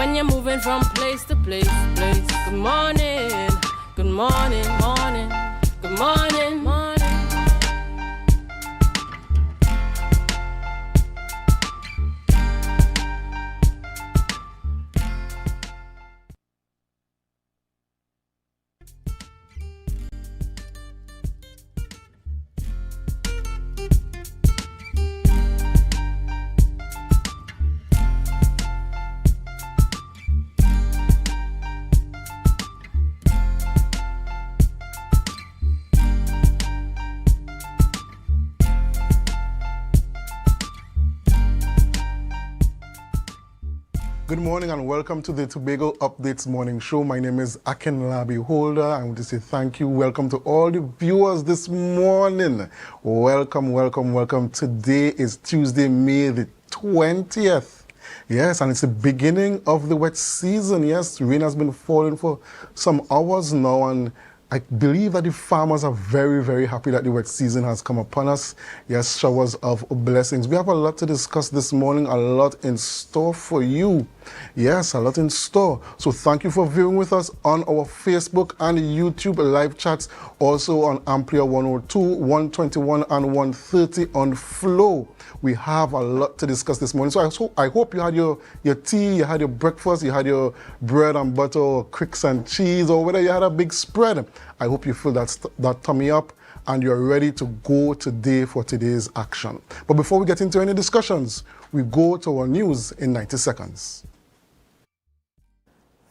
when you're moving from place to place. Good morning, good morning, morning, good morning, morning. Good morning and welcome to the Tobago Updates Morning Show. My name is Akinlabi Holder. I want to say thank you. Welcome to all the viewers this morning. Welcome, welcome, welcome. Today is Tuesday, May the 20th. Yes, and it's the beginning of the wet season. Yes, rain has been falling for some hours now, and I believe that the farmers are very, very happy that the wet season has come upon us. Yes, showers of blessings. We have a lot to discuss this morning, a lot in store for you. Yes, a lot in store. So thank you for viewing with us on our Facebook and YouTube live chats, also on AMPLIA 102, 121 and 130 on Flow. We have a lot to discuss this morning. So I hope you had your tea, you had your breakfast, you had your bread and butter, or cricks and cheese, or whether you had a big spread. I hope you fill that tummy up and you're ready to go today for today's action. But before we get into any discussions, we go to our news in 90 seconds.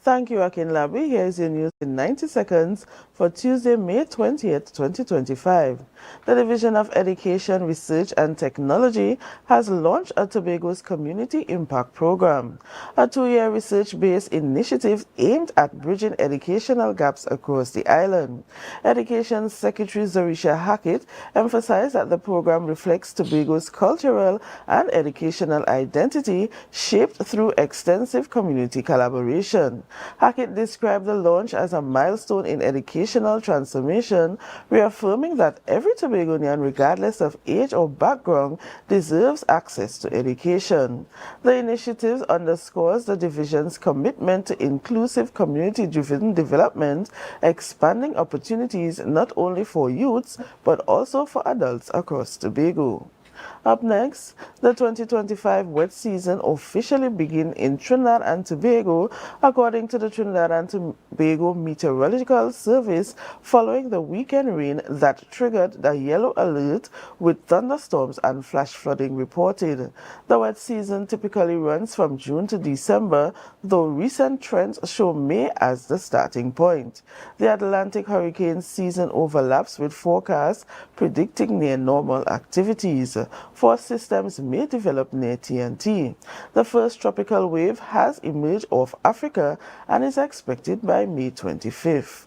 Thank you, Akinlabi. Here is your news in 90 seconds for Tuesday, May 20th, 2025. The Division of Education, Research and Technology has launched a Tobago's Community Impact Program, a 2-year research-based initiative aimed at bridging educational gaps across the island. Education Secretary Zarisha Hackett emphasized that the program reflects Tobago's cultural and educational identity shaped through extensive community collaboration. Hackett described the launch as a milestone in educational transformation, reaffirming that every Tobagonian, regardless of age or background, deserves access to education. The initiative underscores the division's commitment to inclusive community-driven development, expanding opportunities not only for youths but also for adults across Tobago. Up next, the 2025 wet season officially begins in Trinidad and Tobago, according to the Trinidad and Tobago Meteorological Service, following the weekend rain that triggered the yellow alert with thunderstorms and flash flooding reported. The wet season typically runs from June to December, though recent trends show May as the starting point. The Atlantic hurricane season overlaps with forecasts predicting near normal activities. Force systems may develop near TNT. The first tropical wave has emerged off Africa and is expected by May 25th.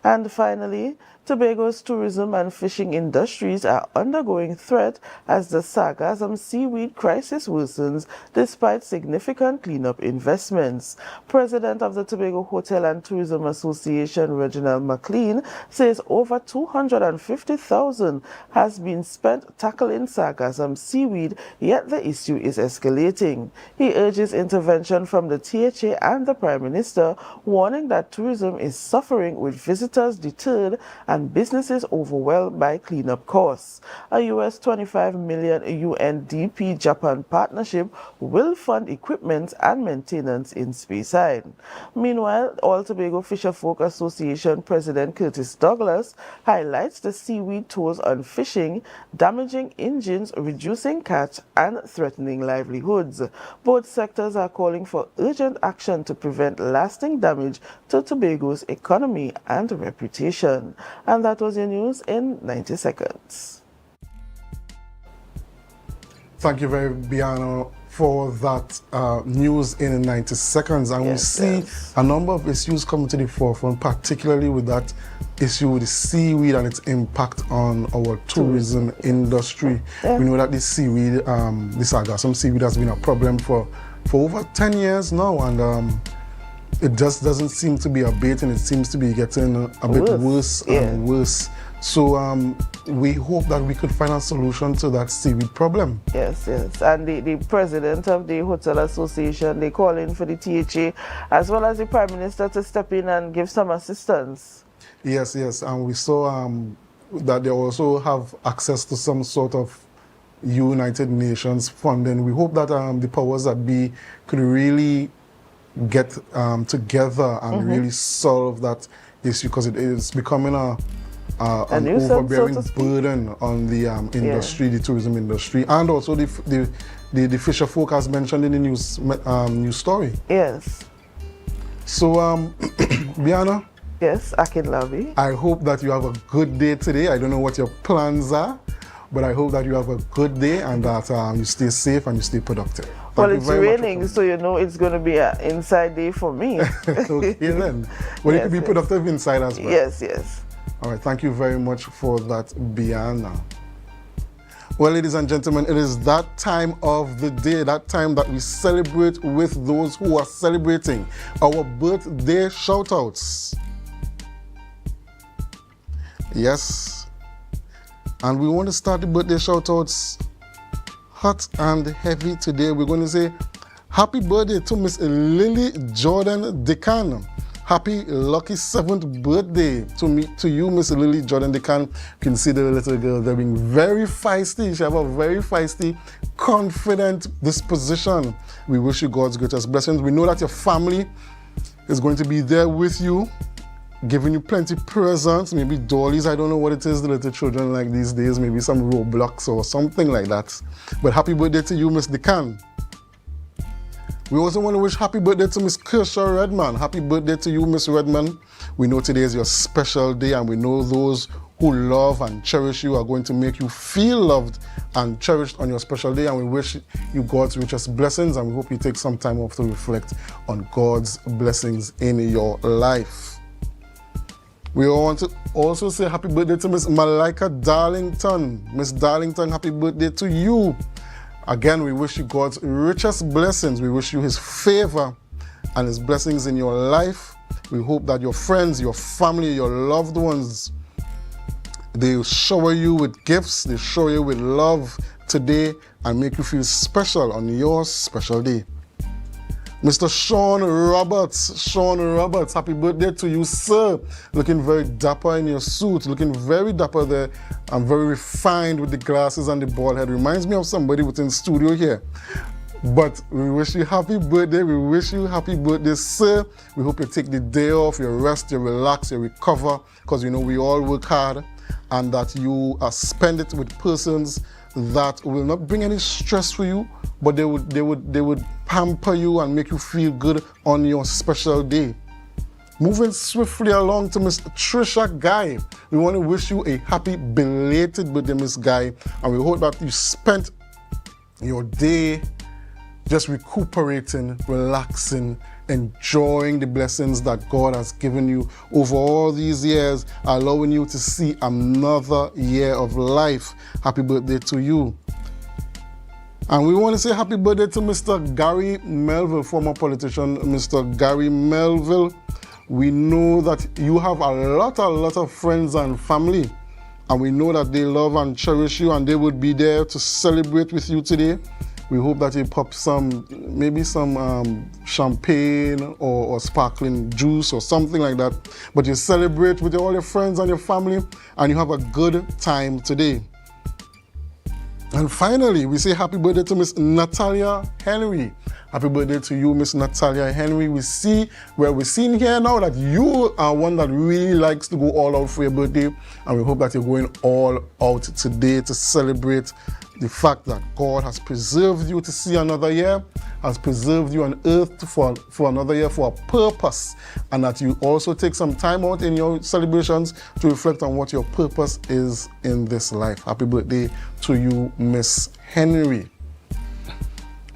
And finally, Tobago's tourism and fishing industries are undergoing threat as the sargassum seaweed crisis worsens despite significant cleanup investments. President of the Tobago Hotel and Tourism Association, Reginald McLean, says over $250,000 has been spent tackling sargassum seaweed, yet the issue is escalating. He urges intervention from the THA and the Prime Minister, warning that tourism is suffering with visitors deterred and businesses overwhelmed by cleanup costs. A US $25 million UNDP Japan partnership will fund equipment and maintenance in Speyside. Meanwhile, All Tobago Fisherfolk Association President Curtis Douglas highlights the seaweed tolls on fishing, damaging engines, reducing catch, and threatening livelihoods. Both sectors are calling for urgent action to prevent lasting damage to Tobago's economy and reputation. And that was your news in 90 seconds. Thank you very much, Biano, for that news in 90 seconds. And we see a number of issues coming to the forefront, particularly with that issue with the seaweed and its impact on our tourism industry. We know that this seaweed, this sargassum seaweed, has been a problem for over 10 years now, and it just doesn't seem to be abating. It seems to be getting a bit worse and worse So we hope that we could find a solution to that seaweed problem. Yes, yes. And the president of the Hotel Association, they call in for the THA as well as the Prime Minister to step in and give some assistance. Yes, yes. And we saw that they also have access to some sort of United Nations funding. We hope that the powers that be could really get together and really solve that issue, because it is becoming an overbearing burden on the industry, the tourism industry, and also the fisher folk, as mentioned in the news story. Yes. So, Biana. Yes, Akinlabi. I hope that you have a good day today. I don't know what your plans are, but I hope that you have a good day and that you stay safe and you stay productive. Well, it's raining, so you know it's going to be an inside day for me. Okay then. Well, you can be productive inside as well. Yes, yes. All right, thank you very much for that, Biana. Well, ladies and gentlemen, it is that time of the day, that time that we celebrate with those who are celebrating, our birthday shoutouts. Yes. And we want to start the birthday shoutouts hot and heavy today. We're going to say happy birthday to Miss Lily Jordan Decan. Happy lucky 7th birthday to you, Miss Lily Jordan Decan. You can see the little girl there being very feisty. She has a very feisty, confident disposition. We wish you God's greatest blessings. We know that your family is going to be there with you, giving you plenty presents, maybe dollies. I don't know what it is the little children like these days, maybe some Roblox or something like that. But happy birthday to you, Miss Decan. We also want to wish happy birthday to Miss Kershaw Redman. Happy birthday to you, Miss Redman. We know today is your special day, and we know those who love and cherish you are going to make you feel loved and cherished on your special day, and we wish you God's richest blessings, and we hope you take some time off to reflect on God's blessings in your life. We want to also say happy birthday to Miss Malika Darlington. Miss Darlington, happy birthday to you. Again, we wish you God's richest blessings. We wish you His favor and His blessings in your life. We hope that your friends, your family, your loved ones, they shower you with gifts, they shower you with love today and make you feel special on your special day. Mr. Sean Roberts, happy birthday to you, sir. Looking very dapper in your suit, looking very dapper there and very refined with the glasses and the bald head. Reminds me of somebody within the studio here. But we wish you happy birthday. We wish you happy birthday, sir. We hope you take the day off, you rest, you relax, you recover, because you know we all work hard, and that you spend it with persons that will not bring any stress for you, but they would pamper you and make you feel good on your special day. Moving swiftly along to Miss Trisha Guy. We want to wish you a happy belated birthday, Miss Guy, and we hope that you spent your day just recuperating, relaxing, enjoying the blessings that God has given you over all these years, allowing you to see another year of life. Happy birthday to you. And we want to say happy birthday to Mr. Gary Melville, former politician, Mr. Gary Melville. We know that you have a lot of friends and family, and we know that they love and cherish you, and they would be there to celebrate with you today. We hope that you pop maybe some champagne or sparkling juice or something like that. But you celebrate with all your friends and your family, and you have a good time today. And finally, we say happy birthday to Miss Natalia Henry. Happy birthday to you, Miss Natalia Henry. We're seeing here now that you are one that really likes to go all out for your birthday, and we hope that you're going all out today to celebrate the fact that God has preserved you to see another year, has preserved you on earth for another year for a purpose, and that you also take some time out in your celebrations to reflect on what your purpose is in this life. Happy birthday to you, Miss Henry.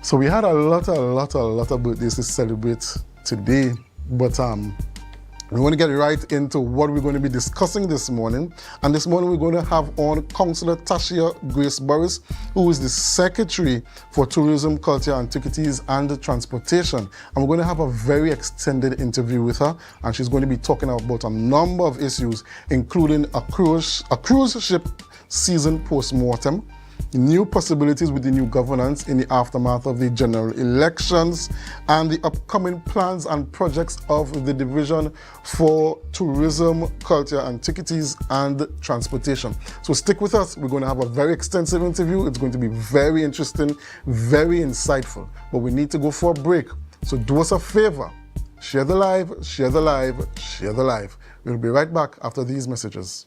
So we had a lot of birthdays to celebrate today, but We want to get right into what we're going to be discussing this morning. And this morning we're going to have on Councillor Tashia Grace Burris, who is the Secretary for Tourism, Culture, Antiquities and Transportation. And we're going to have a very extended interview with her. And she's going to be talking about a number of issues, including a cruise ship season post-mortem, new possibilities with the new governance in the aftermath of the general elections, and the upcoming plans and projects of the Division for Tourism, Culture, Antiquities and Transportation. So stick with us. We're going to have a very extensive interview. It's going to be very interesting, very insightful. But we need to go for a break. So do us a favor. Share the live, share the live, share the live. We'll be right back after these messages.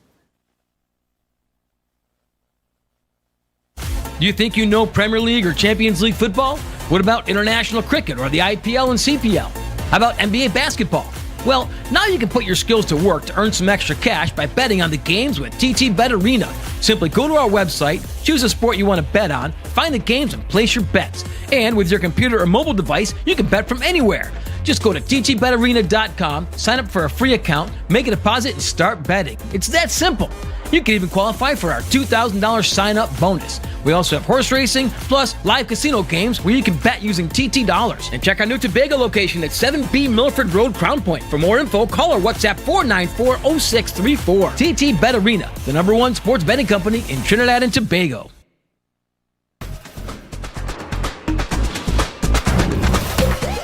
Do you think you know Premier League or Champions League football? What about international cricket or the IPL and CPL? How about NBA basketball? Well, now you can put your skills to work to earn some extra cash by betting on the games with TT Bet Arena. Simply go to our website, choose a sport you want to bet on, find the games and place your bets. And with your computer or mobile device, you can bet from anywhere. Just go to ttbetarena.com, sign up for a free account, make a deposit, and start betting. It's that simple. You can even qualify for our $2,000 sign-up bonus. We also have horse racing, plus live casino games where you can bet using TT dollars. And check our new Tobago location at 7B Milford Road, Crown Point. For more info, call or WhatsApp 494-0634. TT Bet Arena, the #1 sports betting company in Trinidad and Tobago.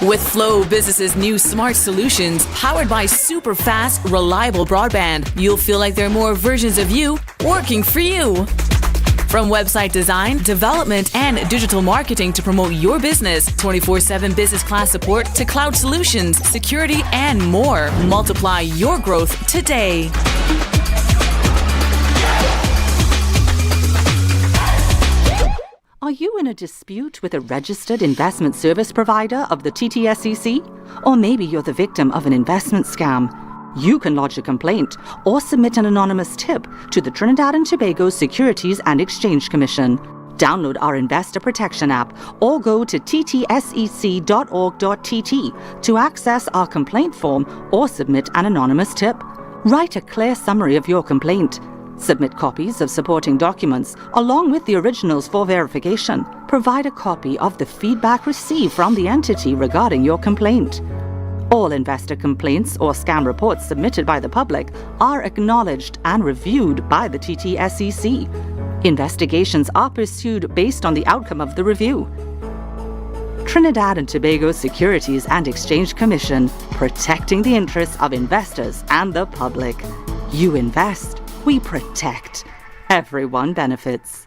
With Flow Business's new smart solutions powered by super fast, reliable broadband, you'll feel like there are more versions of you working for you. From website design, development, and digital marketing to promote your business, 24/7 business class support to cloud solutions, security, and more. Multiply your growth today. Are you in a dispute with a registered investment service provider of the TTSEC? Or maybe you're the victim of an investment scam? You can lodge a complaint or submit an anonymous tip to the Trinidad and Tobago Securities and Exchange Commission. Download our Investor Protection app or go to ttsec.org.tt to access our complaint form or submit an anonymous tip. Write a clear summary of your complaint. Submit copies of supporting documents along with the originals for verification. Provide a copy of the feedback received from the entity regarding your complaint. All investor complaints or scam reports submitted by the public are acknowledged and reviewed by the TTSEC. Investigations are pursued based on the outcome of the review. Trinidad and Tobago Securities and Exchange Commission, protecting the interests of investors and the public. You invest, we protect. Everyone benefits.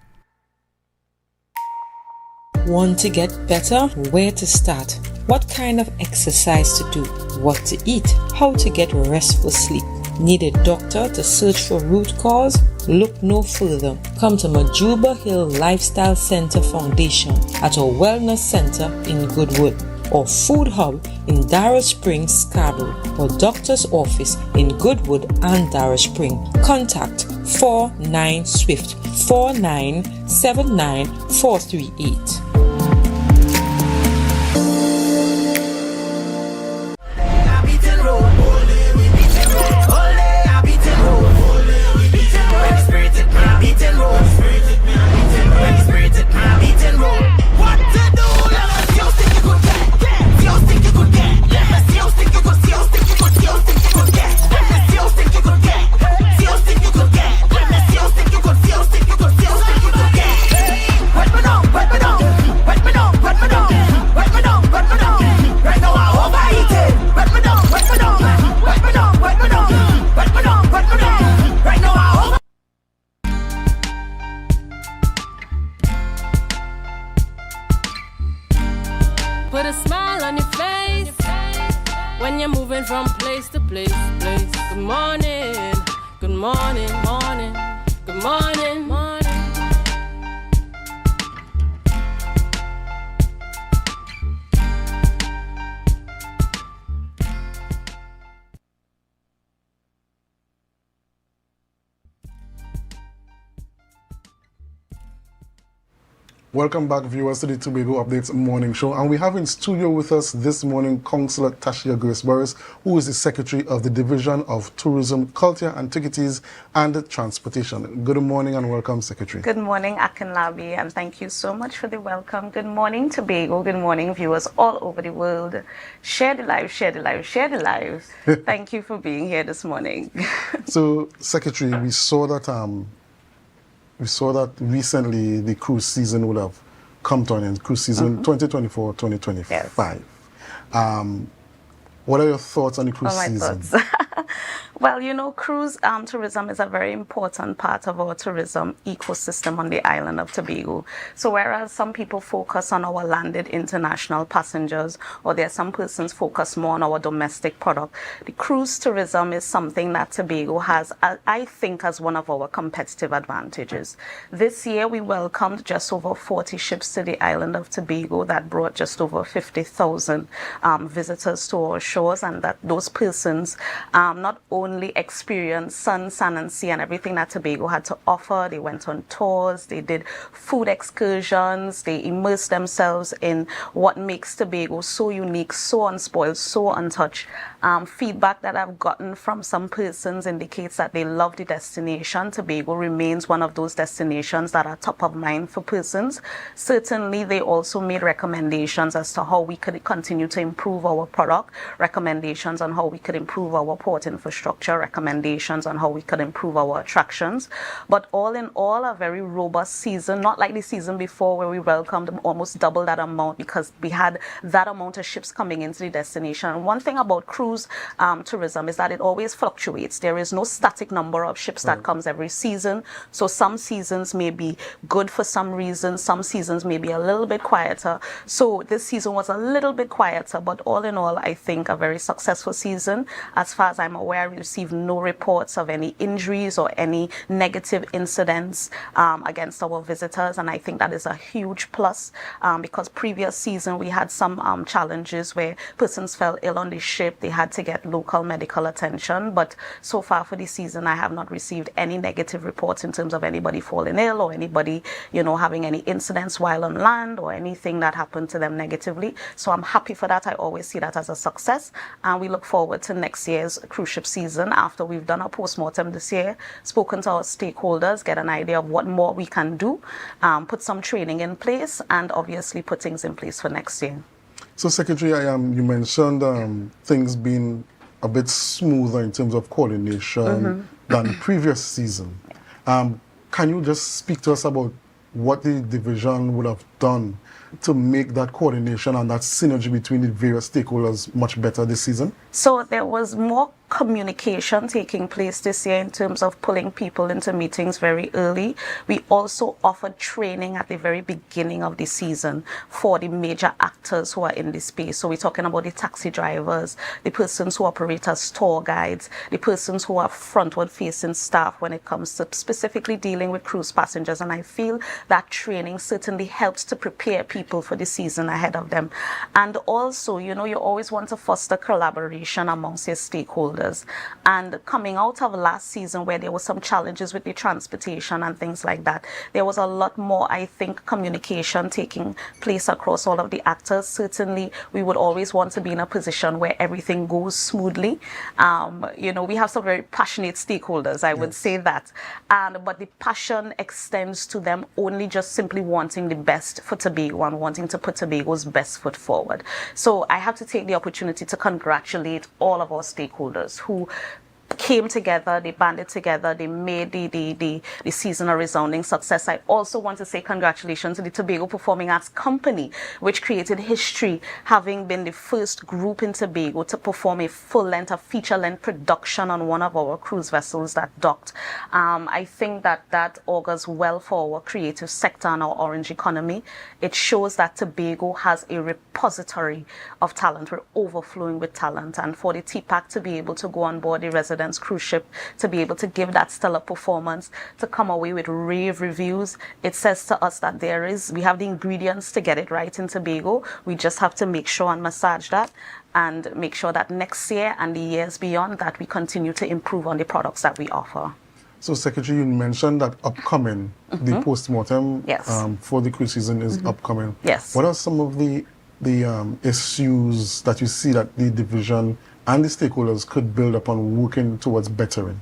Want to get better? Where to start? What kind of exercise to do? What to eat? How to get restful sleep? Need a doctor to search for root cause? Look no further. Come to Majuba Hill Lifestyle Center Foundation at our Wellness Center in Goodwood, or Food Hub in Darrow Springs, Scarborough, or Doctor's Office in Goodwood and Darrow Spring. Contact 49 Swift 4979 438. Put a smile on your face when you're moving from place to place. Good morning, good morning, morning, good morning, morning. Welcome back, viewers, to the Tobago Updates Morning Show. And we have in studio with us this morning Councillor Tashia Burris, who is the Secretary of the Division of Tourism, Culture, Antiquities and Transportation. Good morning and welcome, Secretary. Good morning, Akinlabi, and thank you so much for the welcome. Good morning, Tobago. Good morning, viewers all over the world. Share the live, share the live, share the live. Thank you for being here this morning. So, Secretary, we saw that recently the cruise season would have come to an end, cruise season 2024-2025. Yes. What are your thoughts on the cruise season? Thoughts. Well, you know, cruise tourism is a very important part of our tourism ecosystem on the island of Tobago. So whereas some people focus on our landed international passengers, or there are some persons focus more on our domestic product, the cruise tourism is something that Tobago has, I think, as one of our competitive advantages. This year, we welcomed just over 40 ships to the island of Tobago that brought just over 50,000 visitors to our shores, and that those persons not only experienced sun, sand and sea and everything that Tobago had to offer. They went on tours, they did food excursions, they immersed themselves in what makes Tobago so unique, so unspoiled, so untouched. Feedback that I've gotten from some persons indicates that they love the destination. Tobago remains one of those destinations that are top of mind for persons. Certainly, they also made recommendations as to how we could continue to improve our product, recommendations on how we could improve our port infrastructure, recommendations on how we could improve our attractions. But all in all, a very robust season, not like the season before where we welcomed almost double that amount because we had that amount of ships coming into the destination. And one thing about cruise tourism is that it always fluctuates. There is no static number of ships that comes every season. So some seasons may be good for some reasons, some seasons may be a little bit quieter. So this season was a little bit quieter, but all in all, I think a very successful season. As far as I'm aware, we received no reports of any injuries or any negative incidents against our visitors, and I think that is a huge plus because previous season we had some challenges where persons fell ill on the ship. They had to get local medical attention, but so far for this season I have not received any negative reports in terms of anybody falling ill or anybody, you know, having any incidents while on land or anything that happened to them negatively. So I'm happy for that. I always see that as a success, and we look forward to next year's cruise ship season after we've done a post-mortem this year, spoken to our stakeholders, get an idea of what more we can do, put some training in place, and obviously put things in place for next year. So, Secretary, you mentioned things being a bit smoother in terms of coordination than the previous season. Can you just speak to us about what the division would have done to make that coordination and that synergy between the various stakeholders much better this season? So there was more communication taking place this year in terms of pulling people into meetings very early. We also offered training at the very beginning of the season for the major actors who are in the space. So we're talking about the taxi drivers, the persons who operate as tour guides, the persons who are frontward facing staff when it comes to specifically dealing with cruise passengers. And I feel that training certainly helps to prepare people for the season ahead of them. And also, you know, you always want to foster collaboration amongst your stakeholders. And coming out of last season where there were some challenges with the transportation and things like that, there was a lot more, I think, communication taking place across all of the actors. Certainly, we would always want to be in a position where everything goes smoothly. You know, we have some very passionate stakeholders, I would say that. But the passion extends to them only just simply wanting the best for Tobago and wanting to put Tobago's best foot forward. So I have to take the opportunity to congratulate all of our stakeholders who came together, they banded together, they made the season a resounding success. I also want to say congratulations to the Tobago Performing Arts Company, which created history, having been the first group in Tobago to perform a full-length, a feature-length production on one of our cruise vessels that docked. I think that augurs well for our creative sector and our orange economy. It shows that Tobago has a repository of talent. We're overflowing with talent, and for the TPAC to be able to go on board the residence cruise ship, to be able to give that stellar performance, to come away with rave reviews, it says to us that we have the ingredients to get it right in Tobago. We just have to make sure and massage that and make sure that next year and the years beyond that we continue to improve on the products that we offer. So, Secretary, you mentioned that upcoming, the post-mortem Yes. for the cruise season is upcoming. Yes. What are some of the issues that you see that the division and the stakeholders could build upon working towards bettering?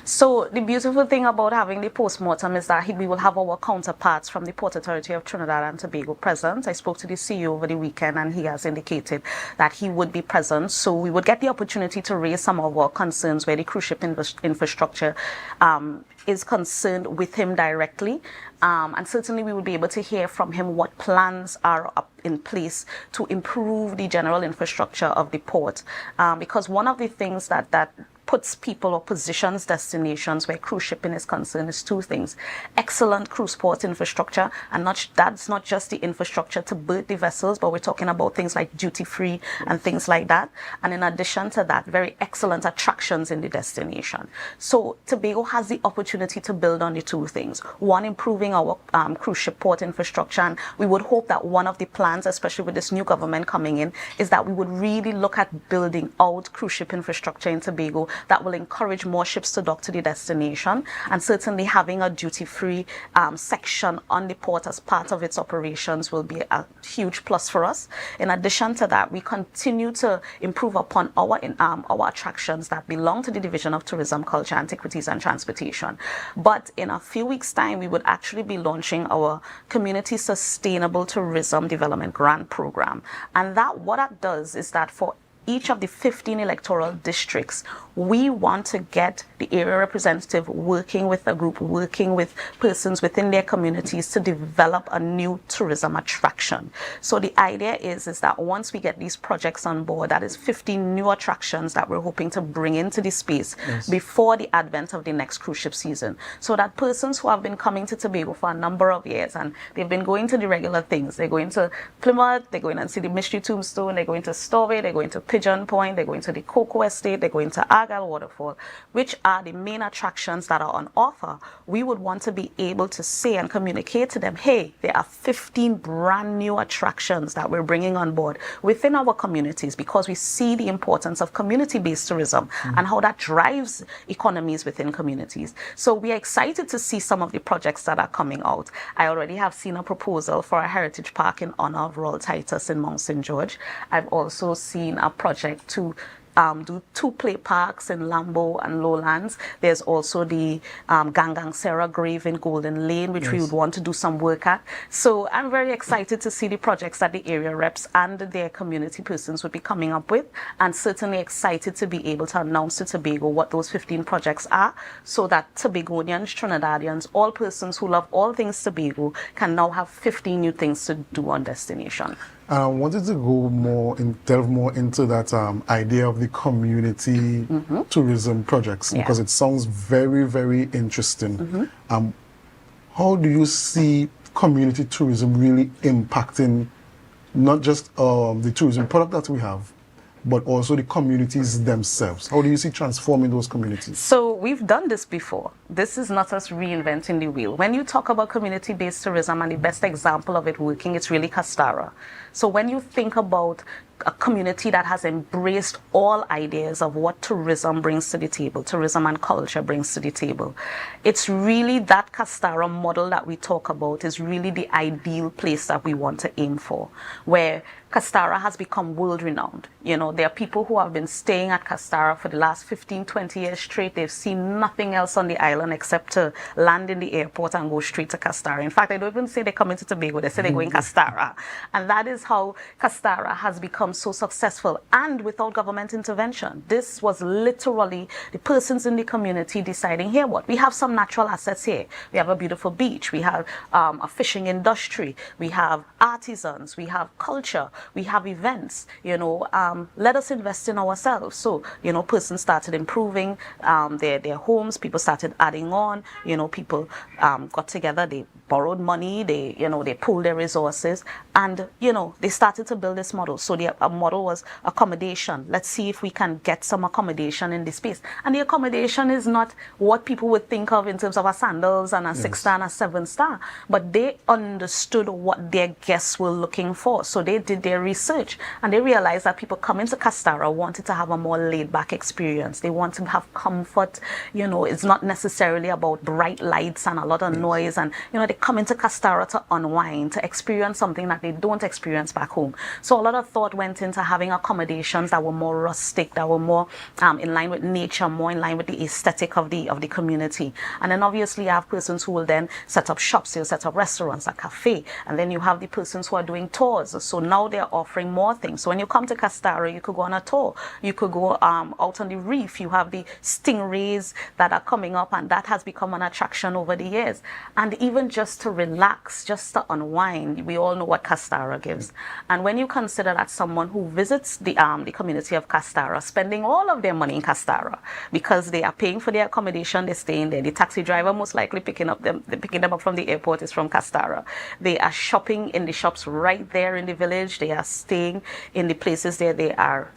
So the beautiful thing about having the postmortem is that we will have our counterparts from the Port Authority of Trinidad and Tobago present. I spoke to the CEO over the weekend and he has indicated that he would be present. So we would get the opportunity to raise some of our concerns where the cruise ship infrastructure is concerned with him directly. And certainly we will be able to hear from him what plans are up in place to improve the general infrastructure of the port. Because one of the things that puts people or positions destinations where cruise shipping is concerned is two things: excellent cruise port infrastructure, and that's not just the infrastructure to berth the vessels, but we're talking about things like duty free and things like that. And in addition to that, very excellent attractions in the destination. So Tobago has the opportunity to build on the two things. One, improving our cruise ship port infrastructure, and we would hope that one of the plans, especially with this new government coming in, is that we would really look at building out cruise ship infrastructure in Tobago that will encourage more ships to dock to the destination, and certainly having a duty-free section on the port as part of its operations will be a huge plus for us. In addition to that, we continue to improve upon our attractions that belong to the Division of Tourism, Culture, Antiquities and Transportation. But in a few weeks' time, we would actually be launching our Community Sustainable Tourism Development Grant Program. And what that does is that for each of the 15 electoral districts, we want to get the area representative working with a group, working with persons within their communities to develop a new tourism attraction. So the idea is that once we get these projects on board, that is 15 new attractions that we're hoping to bring into the space before the advent of the next cruise ship season. So that persons who have been coming to Tobago for a number of years and they've been going to the regular things, they're going to Plymouth, they're going and see the Mystery Tombstone, they're going to Storey, they're going to Pigeon Point, they're going to the Cocoa Estate, they're going to Argyle Waterfall, which are the main attractions that are on offer. We would want to be able to say and communicate to them, hey, there are 15 brand new attractions that we're bringing on board within our communities, because we see the importance of community-based tourism and how that drives economies within communities. So we are excited to see some of the projects that are coming out. I already have seen a proposal for a heritage park in honor of Royal Titus in Mount St. George. I've also seen a project to do 2 play parks in Lambo and Lowlands. There's also the Gangang Sarah grave in Golden Lane, which we would want to do some work at. So I'm very excited to see the projects that the area reps and their community persons would be coming up with, and certainly excited to be able to announce to Tobago what those 15 projects are, so that Tobagonians, Trinidadians, all persons who love all things Tobago can now have 15 new things to do on destination. I wanted to go delve more into that idea of the community tourism projects, because it sounds very, very interesting. How do you see community tourism really impacting not just the tourism product that we have, but also the communities themselves? How do you see transforming those communities? So we've done this before. This is not us reinventing the wheel. When you talk about community-based tourism, and the best example of it working, it's really Castara. So when you think about a community that has embraced all ideas of what tourism brings to the table, tourism and culture brings to the table, it's really that Castara model that we talk about is really the ideal place that we want to aim for, where Castara has become world-renowned. You know, there are people who have been staying at Castara for the last 15, 20 years straight. They've seen nothing else on the island except to land in the airport and go straight to Castara. In fact, they don't even say they're coming to Tobago, they say they're going Castara. And that is how Castara has become so successful, and without government intervention. This was literally the persons in the community deciding, here what, we have some natural assets here. We have a beautiful beach, we have a fishing industry, we have artisans, we have culture, we have events, you know, let us invest in ourselves. So, you know, persons started improving their homes, people started adding on, you know, people got together, they borrowed money, they pooled their resources, and, you know, they started to build this model. So the model was accommodation. Let's see if we can get some accommodation in this space. And the accommodation is not what people would think of in terms of a sandals and a 6-star and a 7-star, but they understood what their guests were looking for. So they did their research and they realized that people coming to Castara wanted to have a more laid-back experience. They want to have comfort. You know, it's not necessarily necessarily about bright lights and a lot of noise, and they come into Castara to unwind, to experience something that they don't experience back home. So a lot of thought went into having accommodations that were more rustic, that were more in line with nature, more in line with the aesthetic of the community. And then obviously you have persons who will then set up shops, they'll set up restaurants, a cafe, and then you have the persons who are doing tours. So now they're offering more things. So when you come to Castara, you could go on a tour, you could go out on the reef, you have the stingrays that are coming up, and that has become an attraction over the years. And even just to relax, just to unwind, we all know what Castara gives. And when you consider that someone who visits the community of Castara, spending all of their money in Castara, because they are paying for their accommodation, they're staying there. The taxi driver most likely picking them up from the airport is from Castara. They are shopping in the shops right there in the village. They are staying in the places there. They are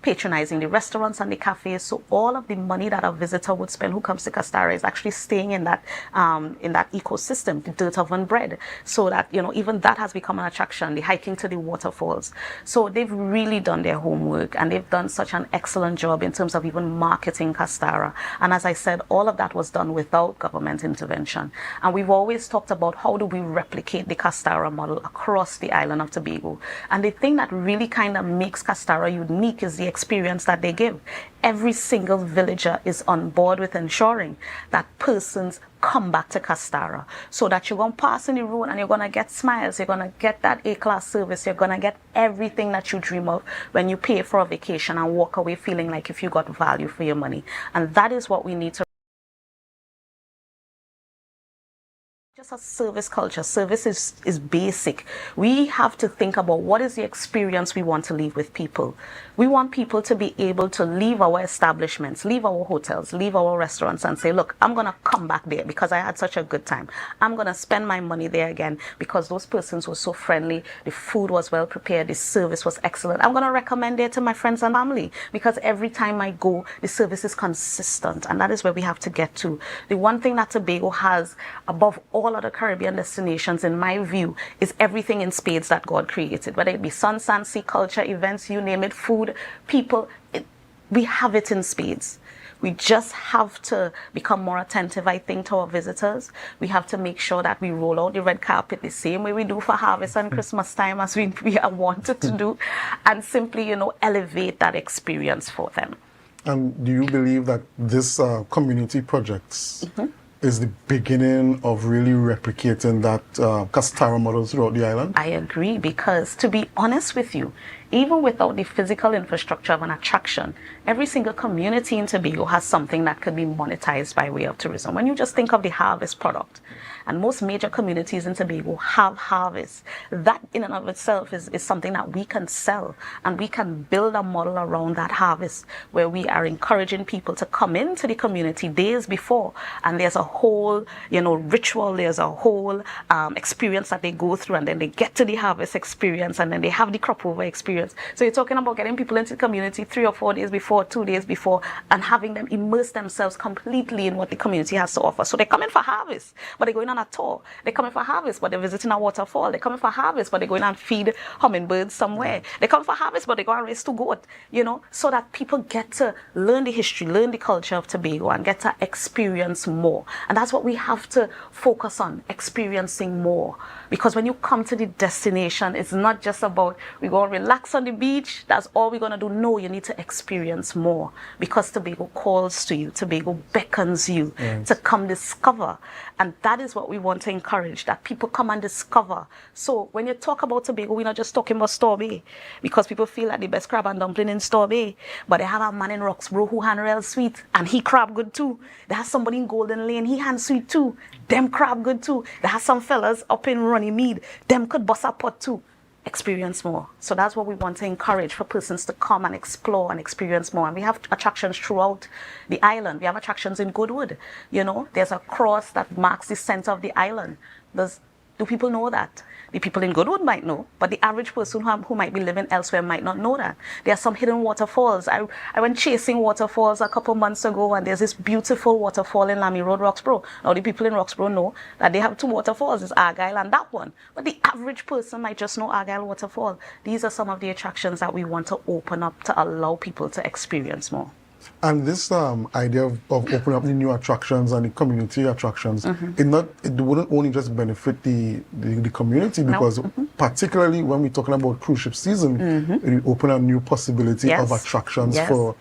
patronizing the restaurants and the cafes. So all of the money that a visitor would spend who comes to Castara is actually staying in that ecosystem, the dirt oven bread. So that, even that has become an attraction, the hiking to the waterfalls. So they've really done their homework, and they've done such an excellent job in terms of even marketing Castara. And as I said, all of that was done without government intervention. And we've always talked about how do we replicate the Castara model across the island of Tobago. And the thing that really kind of makes Castara unique is the experience that they give. Every single villager is on board with ensuring that persons come back to Castara, so that you're going to pass in the road and you're going to get smiles, you're going to get that A-class service, you're going to get everything that you dream of when you pay for a vacation and walk away feeling like if you got value for your money. And that is what we need to. Just a service culture. Service is basic. We have to think about what is the experience we want to leave with people. We want people to be able to leave our establishments, leave our hotels, leave our restaurants and say, look, I'm going to come back there because I had such a good time. I'm going to spend my money there again because those persons were so friendly, the food was well prepared, the service was excellent. I'm going to recommend it to my friends and family because every time I go, the service is consistent, and that is where we have to get to. The one thing that Tobago has above all other Caribbean destinations, in my view, is everything in spades that God created, whether it be sun, sand, sea, culture, events, you name it, food, people, we have it in spades. We just have to become more attentive, I think, to our visitors. We have to make sure that we roll out the red carpet the same way we do for harvest and Christmas time as we are wanted to do, and simply, elevate that experience for them. And do you believe that this community projects is the beginning of really replicating that Castara model throughout the island? I agree, because to be honest with you, even without the physical infrastructure of an attraction, every single community in Tobago has something that could be monetized by way of tourism. When you just think of the harvest product, and most major communities in Tobago have harvest, that in and of itself is something that we can sell, and we can build a model around that harvest where we are encouraging people to come into the community days before, and there's a whole ritual, there's a whole experience that they go through, and then they get to the harvest experience, and then they have the crop over experience. So you're talking about getting people into the community 3 or 4 days before, 2 days before, and having them immerse themselves completely in what the community has to offer. So they're coming for harvest, but they're going on a tour. They're coming for harvest, but they're visiting a waterfall. They're coming for harvest, but they're going and feed hummingbirds somewhere. They're coming for harvest, but they go and raise 2 goats, so that people get to learn the history, learn the culture of Tobago, and get to experience more. And that's what we have to focus on, experiencing more. Because when you come to the destination, it's not just about we go and relax on the beach, that's all we're going to do. No, you need to experience more, because Tobago calls to you, Tobago beckons you to come discover. And that is what we want to encourage, that people come and discover. So when you talk about Tobago, we're not just talking about Store Bay, because people feel like the best crab and dumpling in Store Bay, but they have a man in Roxborough who hand real sweet, and he crab good too. They have somebody in Golden Lane, he hand sweet too, them crab good too. They have some fellas up in Runnymede, them could bust a pot too. Experience more. So that's what we want to encourage, for persons to come and explore and experience more. And we have attractions throughout the island. We have attractions in Goodwood. There's a cross that marks the center of the island. Do people know that? The people in Goodwood might know, but the average person who might be living elsewhere might not know that. There are some hidden waterfalls. I went chasing waterfalls a couple months ago, and there's this beautiful waterfall in Lamy Road, Roxborough. Now, the people in Roxborough know that they have 2 waterfalls, it's Argyle and that one. But the average person might just know Argyle Waterfall. These are some of the attractions that we want to open up to allow people to experience more. And this idea of opening up the new attractions and the community attractions, it wouldn't only just benefit the community, because particularly when we're talking about cruise ship season, it open a new possibility of attractions for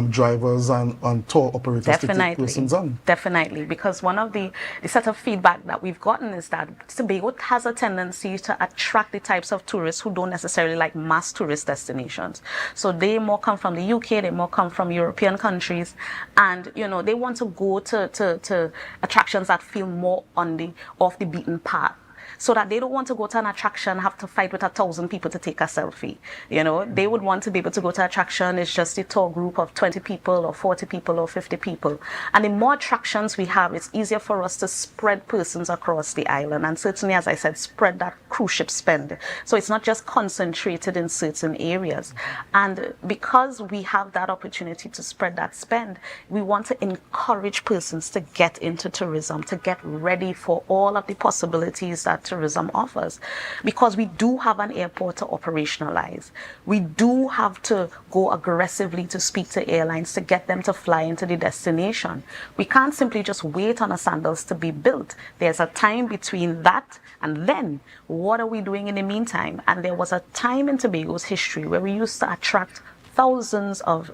drivers and tour operators to take persons on. Definitely, because one of the set of feedback that we've gotten is that Tobago has a tendency to attract the types of tourists who don't necessarily like mass tourist destinations. So they more come from the UK, they more come from European countries, and you know, they want to go to attractions that feel more off the beaten path. So that they don't want to go to an attraction, have to fight with 1,000 people to take a selfie. You know, they would want to be able to go to an attraction, it's just a tour group of 20 people or 40 people or 50 people. And the more attractions we have, it's easier for us to spread persons across the island. And certainly, as I said, spread that cruise ship spend. So it's not just concentrated in certain areas. And because we have that opportunity to spread that spend, we want to encourage persons to get into tourism, to get ready for all of the possibilities that tourism offers, because we do have an airport to operationalize. We do have to go aggressively to speak to airlines to get them to fly into the destination. We can't simply just wait on the sandals to be built. There's a time between that and then what are we doing in the meantime? And there was a time in Tobago's history where we used to attract thousands of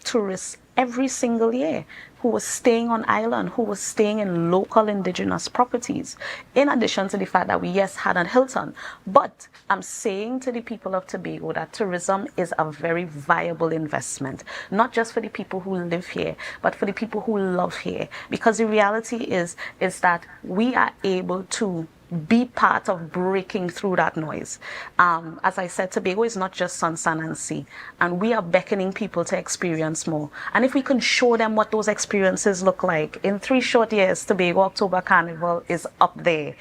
tourists every single year who was staying on island, who was staying in local indigenous properties, in addition to the fact that we, yes, had a Hilton. But I'm saying to the people of Tobago that tourism is a very viable investment, not just for the people who live here, but for the people who love here. Because the reality is that we are able to be part of breaking through that noise. As I said, Tobago is not just sun, and sea, and we are beckoning people to experience more. And if we can show them what those experiences look like, in 3 short years, Tobago October Carnival is up there,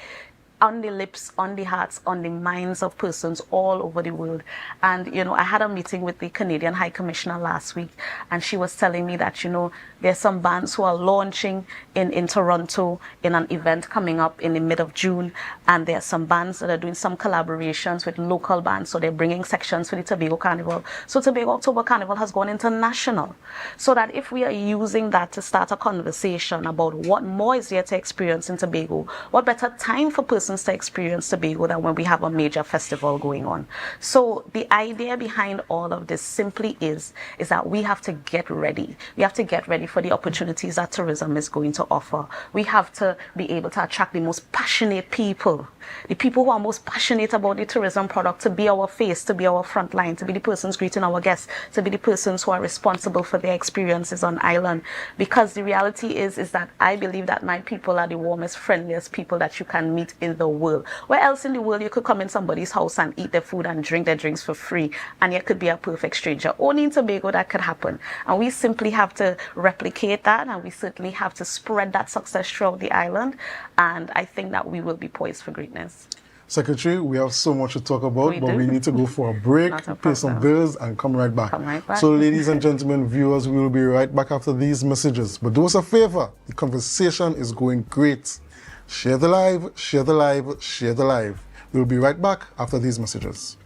on the lips, on the hearts, on the minds of persons all over the world. And, you know, I had a meeting with the Canadian High Commissioner last week, and she was telling me that, you know, there's some bands who are launching in Toronto in an event coming up in the mid of June, and there are some bands that are doing some collaborations with local bands, so they're bringing sections for the Tobago Carnival. So Tobago October Carnival has gone international, so that if we are using that to start a conversation about what more is there to experience in Tobago, what better time for persons to experience Tobago than when we have a major festival going on. So the idea behind all of this simply is that we have to get ready. We have to get ready for the opportunities that tourism is going to offer. We have to be able to attract the most passionate people, the people who are most passionate about the tourism product, to be our face, to be our front line, to be the persons greeting our guests, to be the persons who are responsible for their experiences on island. Because the reality is that I believe that my people are the warmest, friendliest people that you can meet in the world. Where else in the world you could come in somebody's house and eat their food and drink their drinks for free, and you could be a perfect stranger? Only in Tobago that could happen. And we simply have to replicate that, and we certainly have to spread that success throughout the island. And I think that we will be poised for greatness. Secretary, we have so much to talk about, but we need to go for a break, pay some bills, and come right back. So, ladies and gentlemen, viewers, we will be right back after these messages. But do us a favor, the conversation is going great. Share the live, share the live, share the live. We'll be right back after these messages.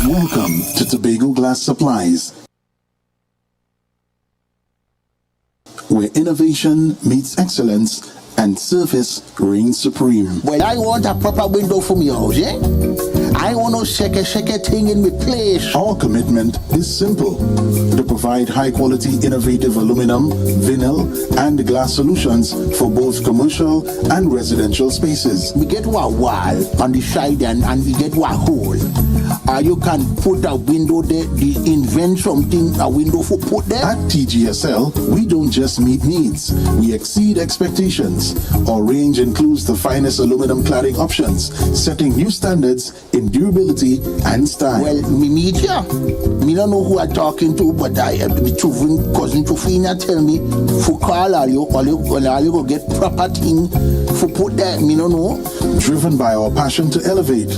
Welcome to Tobago Glass Supplies, where innovation meets excellence and service reigns supreme. Well, I want a proper window for me house, yeah? I want no shake thing in my place. Our commitment is simple: to provide high-quality, innovative aluminum, vinyl, and glass solutions for both commercial and residential spaces. We get one wall on the side and we get one hole. You can put a window there, invent something, a window for put there. At TGSL, we don't just meet needs, we exceed expectations. Our range includes the finest aluminum cladding options, setting new standards in durability and style. Well, me meet ya. Me don't know who I'm talking to, but I have to be cousin Tofina tell me for call all you go get proper thing for put there. Me don't know. Driven by our passion to elevate,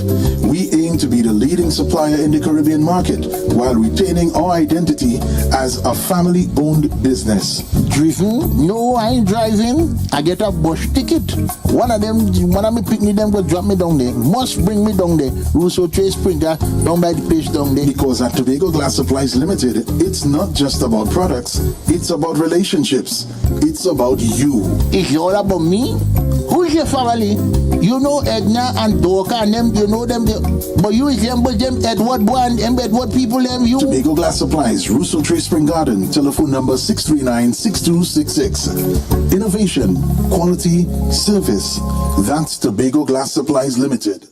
we aim to be the leading supplier supplier in the Caribbean market while retaining our identity as a family-owned business. Driven? No, I ain't driving. I get a bus ticket. One of me pick me them go drop me down there. Must bring me down there. Russo Trace Printer down by the place down there. Because at Tobago Glass Supplies Limited, it's not just about products, it's about relationships. It's about you. It's all about me? Who's your family? You know Edna and Dorka and them, you know them, but you resemble them Edward boy and them Edward people them you. Tobago Glass Supplies, Russo Trace Spring Garden, telephone number 639-6266. Innovation, quality, service. That's Tobago Glass Supplies Limited.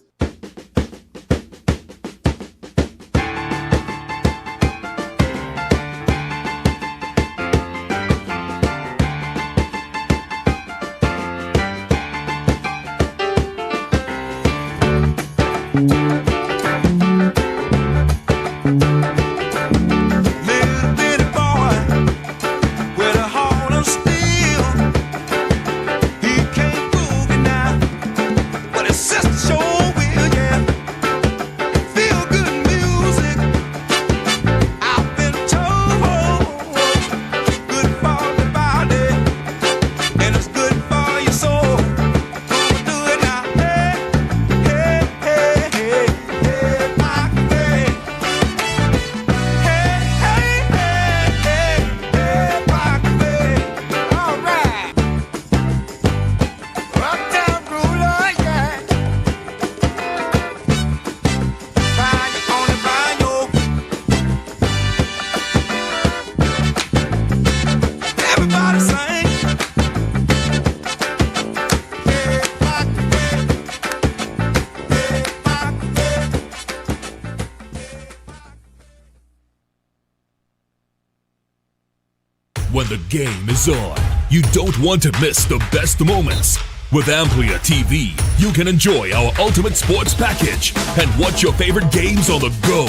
When the game is on, you don't want to miss the best moments. With AMPLIA TV, you can enjoy our ultimate sports package and watch your favorite games on the go.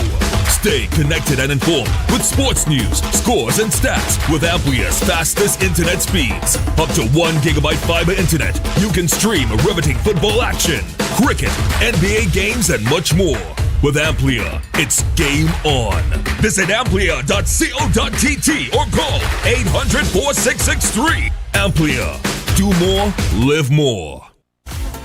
Stay connected and informed with sports news, scores, and stats with AMPLIA's fastest internet speeds. Up to 1 gigabyte fiber internet, you can stream riveting football action, cricket, NBA games, and much more. With AMPLIA, it's game on. Visit amplia.co.tt or call 800-4663. AMPLIA. Do more, live more.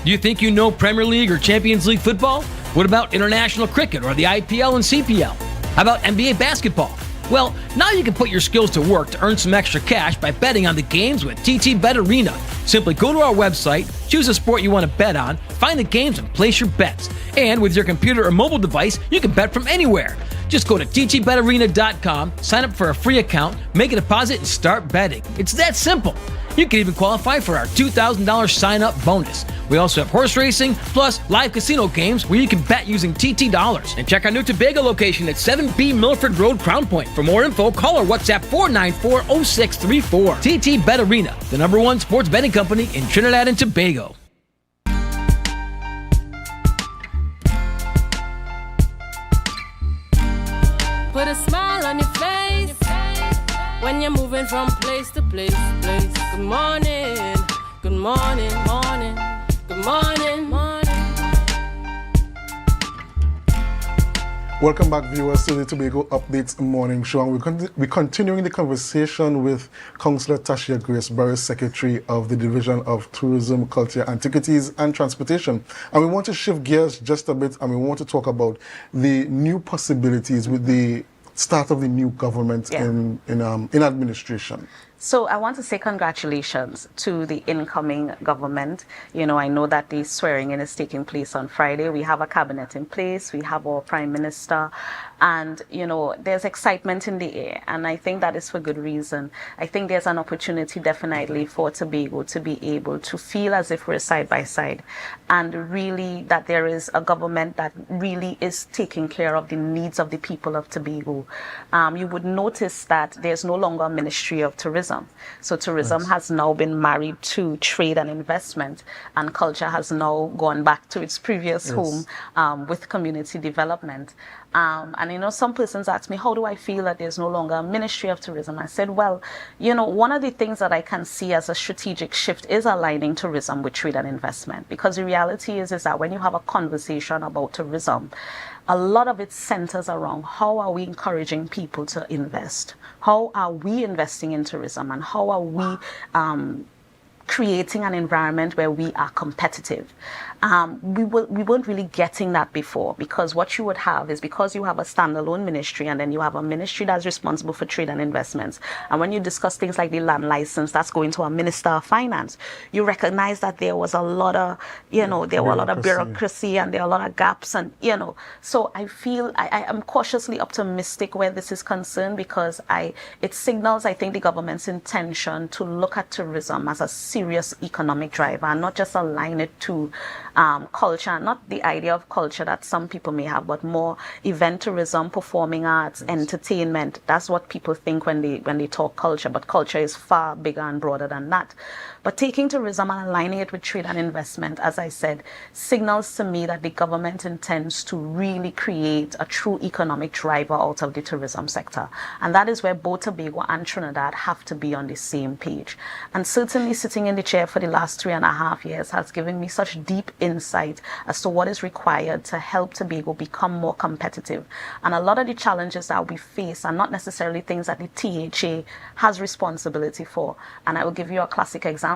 Do you think you know Premier League or Champions League football? What about international cricket or the IPL and CPL? How about NBA basketball? Well, now you can put your skills to work to earn some extra cash by betting on the games with TT Bet Arena. Simply go to our website, choose a sport you want to bet on, find the games, and place your bets. And with your computer or mobile device, you can bet from anywhere. Just go to ttbetarena.com, sign up for a free account, make a deposit, and start betting. It's that simple. You can even qualify for our $2,000 sign-up bonus. We also have horse racing, plus live casino games where you can bet using TT dollars. And check our new Tobago location at 7B Milford Road, Crown Point. For more info, call or WhatsApp 494-0634. TT Bet Arena, the #1 sports betting company in Trinidad and Tobago. Put a smile on your face when you're moving from place to place. Good morning, good morning, morning, good morning, morning. Welcome back, viewers, to the Tobago Updates Morning Show. And we're continuing the conversation with Councillor Tashia Grace Burris, Secretary of the Division of Tourism, Culture, Antiquities and Transportation. And we want to shift gears just a bit, and we want to talk about the new possibilities with the start of the new government in administration. So I want to say congratulations to the incoming government. You know, I know that the swearing in is taking place on Friday. We have a cabinet in place. We have our prime minister. And, you know, there's excitement in the air. And I think that is for good reason. I think there's an opportunity definitely for Tobago to be able to feel as if we're side by side. And really that there is a government that really is taking care of the needs of the people of Tobago. You would notice that there's no longer a Ministry of Tourism. So tourism has now been married to trade and investment, and culture has now gone back to its previous home with community development. And, you know, some persons ask me, how do I feel that there's no longer a Ministry of Tourism? I said, well, you know, one of the things that I can see as a strategic shift is aligning tourism with trade and investment. Because the reality is that when you have a conversation about tourism, a lot of it centers around how are we encouraging people to invest? How are we investing in tourism? And how are we creating an environment where we are competitive? We weren't really getting that before, because what you would have is, because you have a standalone ministry and then you have a ministry that's responsible for trade and investments, and when you discuss things like the land license that's going to a minister of finance, you recognize that there was a lot of, you know, there were a lot of bureaucracy and there are a lot of gaps, and, you know, so I feel I am cautiously optimistic where this is concerned, because it signals, I think, the government's intention to look at tourism as a serious economic driver and not just align it to culture, not the idea of culture that some people may have, but more event tourism, performing arts, entertainment. That's what people think when they talk culture, but culture is far bigger and broader than that. But taking tourism and aligning it with trade and investment, as I said, signals to me that the government intends to really create a true economic driver out of the tourism sector. And that is where both Tobago and Trinidad have to be on the same page. And certainly sitting in the chair for the last 3.5 years has given me such deep insight as to what is required to help Tobago become more competitive. And a lot of the challenges that we face are not necessarily things that the THA has responsibility for. And I will give you a classic example.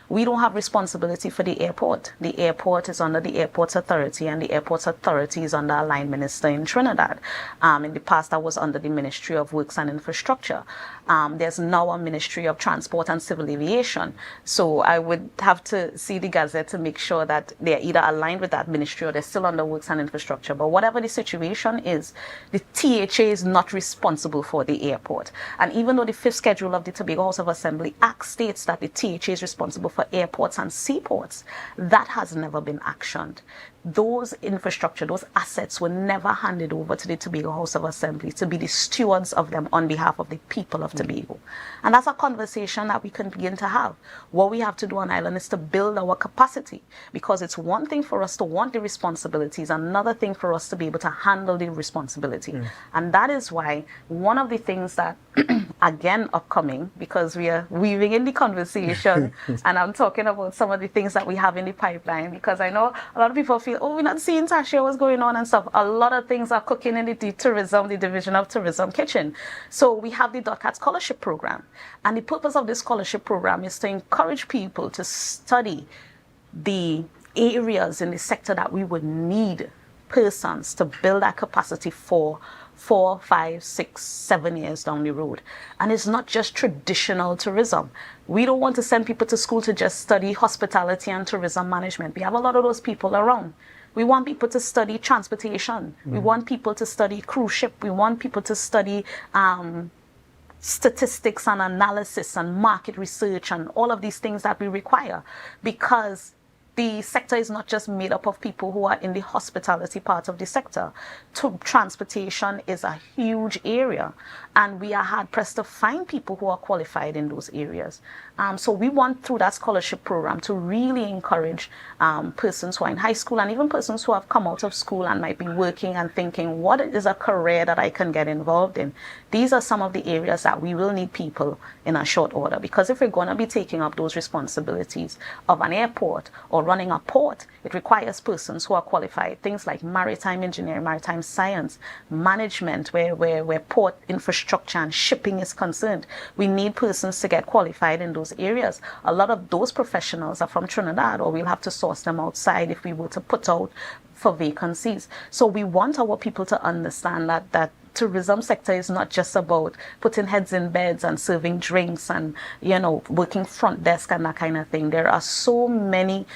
We don't have responsibility for the airport. The airport is under the Airports Authority, and the Airports Authority is under a line minister in Trinidad. In the past, that was under the Ministry of Works and Infrastructure. There's now a Ministry of Transport and Civil Aviation. So I would have to see the Gazette to make sure that they're either aligned with that ministry or they're still under Works and Infrastructure. But whatever the situation is, the THA is not responsible for the airport. And even though the 5th schedule of the Tobago House of Assembly Act states that the THA is responsible for airports and seaports, that has never been actioned. Those infrastructure, those assets were never handed over to the Tobago House of Assembly to be the stewards of them on behalf of the people of Tobago. And that's a conversation that we can begin to have. What we have to do on island is to build our capacity, because it's one thing for us to want the responsibilities, another thing for us to be able to handle the responsibility. And that is why one of the things that, again, upcoming, because we are weaving in the conversation and I'm talking about some of the things that we have in the pipeline, because I know a lot of people feel, oh, we're not seeing Tashia, what's going on and stuff. A lot of things are cooking in the tourism, the Division of Tourism kitchen. So we have the .CAT scholarship program. And the purpose of this scholarship program is to encourage people to study the areas in the sector that we would need persons to build that capacity for 4, 5, 6, 7 years down the road. And it's not just traditional tourism. We don't want to send people to school to just study hospitality and tourism management. We have a lot of those people around. We want people to study transportation. We want people to study cruise ship. We want people to study statistics and analysis and market research and all of these things that we require, because the sector is not just made up of people who are in the hospitality part of the sector. Transportation is a huge area, and we are hard pressed to find people who are qualified in those areas. So we want, through that scholarship program, to really encourage persons who are in high school and even persons who have come out of school and might be working and thinking, what is a career that I can get involved in? These are some of the areas that we will need people in a short order, because if we're going to be taking up those responsibilities of an airport or running a port, it requires persons who are qualified. Things like maritime engineering, maritime science, management, where port infrastructure and shipping is concerned. We need persons to get qualified in those areas. A lot of those professionals are from Trinidad, or we'll have to source them outside if we were to put out for vacancies. So we want our people to understand that tourism sector is not just about putting heads in beds and serving drinks and, you know, working front desk and that kind of thing. There are so many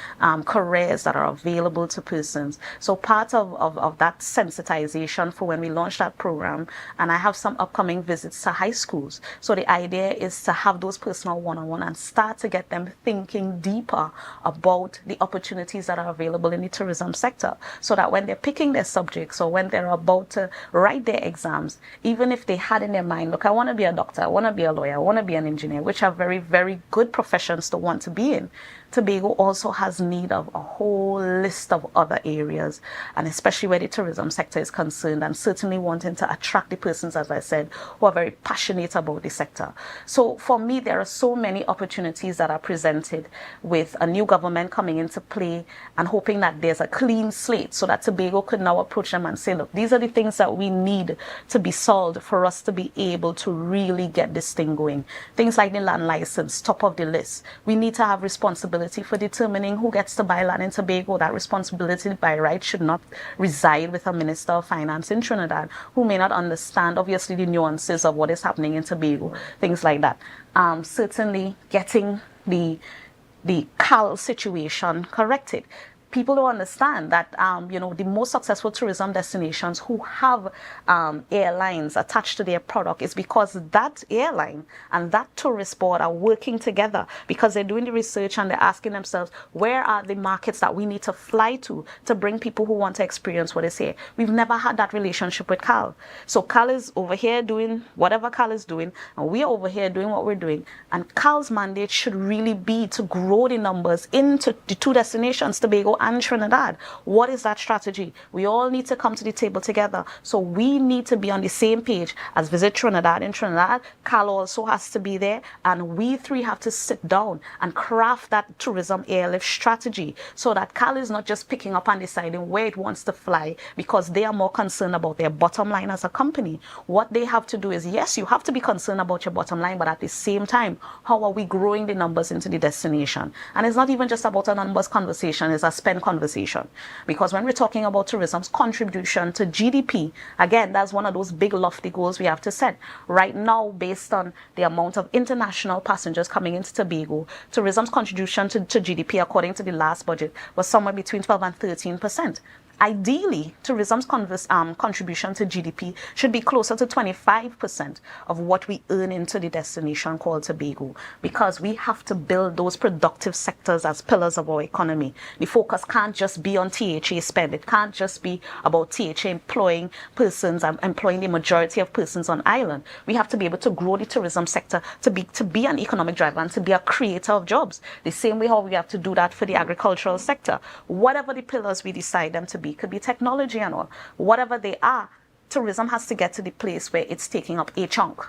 careers that are available to persons. So part of that sensitization for when we launch that program, and I have some upcoming visits to high schools. So the idea is to have those personal one-on-one and start to get them thinking deeper about the opportunities that are available in the tourism sector, so that when they're picking their subjects or when they're about to write their exam, exams, even if they had in their mind, look, I want to be a doctor, I want to be a lawyer, I want to be an engineer, which are very, very good professions to want to be in, Tobago also has need of a whole list of other areas, and especially where the tourism sector is concerned, and certainly wanting to attract the persons, as I said, who are very passionate about the sector. So for me, there are so many opportunities that are presented with a new government coming into play and hoping that there's a clean slate so that Tobago could now approach them and say, look, these are the things that we need to be solved for us to be able to really get this thing going. Things like the land license, top of the list. We need to have responsibility for determining who gets to buy land in Tobago. That responsibility by right should not reside with a Minister of Finance in Trinidad who may not understand, obviously, the nuances of what is happening in Tobago, things like that. Certainly getting the CAL situation corrected. People don't understand that, the most successful tourism destinations who have airlines attached to their product is because that airline and that tourist board are working together, because they're doing the research and they're asking themselves, where are the markets that we need to fly to bring people who want to experience what is here? We've never had that relationship with CAL. So CAL is over here doing whatever CAL is doing, and we're over here doing what we're doing. And CAL's mandate should really be to grow the numbers into the two destinations, Tobago and Trinidad. What is that strategy? We all need to come to the table together. So we need to be on the same page as Visit Trinidad. In Trinidad, CAL also has to be there, and we three have to sit down and craft that tourism airlift strategy so that CAL is not just picking up and deciding where it wants to fly because they are more concerned about their bottom line as a company. What they have to do is, yes, you have to be concerned about your bottom line, but at the same time, how are we growing the numbers into the destination? And it's not even just about a numbers conversation, it's a spend conversation. Because when we're talking about tourism's contribution to GDP, again, that's one of those big lofty goals we have to set. Right now, based on the amount of international passengers coming into Tobago, tourism's contribution to GDP, according to the last budget, was somewhere between 12 and 13%. Ideally, tourism's contribution to GDP should be closer to 25% of what we earn into the destination called Tobago, because we have to build those productive sectors as pillars of our economy. The focus can't just be on THA spend. It can't just be about THA employing persons and employing the majority of persons on island. We have to be able to grow the tourism sector to be an economic driver and to be a creator of jobs. The same way how we have to do that for the agricultural sector. Whatever the pillars we decide them to be, could be technology and all, whatever they are, tourism has to get to the place where it's taking up a chunk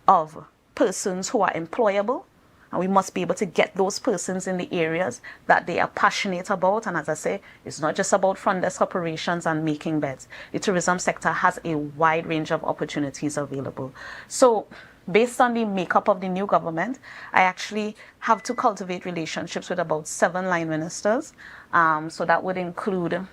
of persons who are employable, and we must be able to get those persons in the areas that they are passionate about. And as I say, it's not just about front desk operations and making beds. The tourism sector has a wide range of opportunities available. So based on the makeup of the new government, I actually have to cultivate relationships with about 7 line ministers. So that would include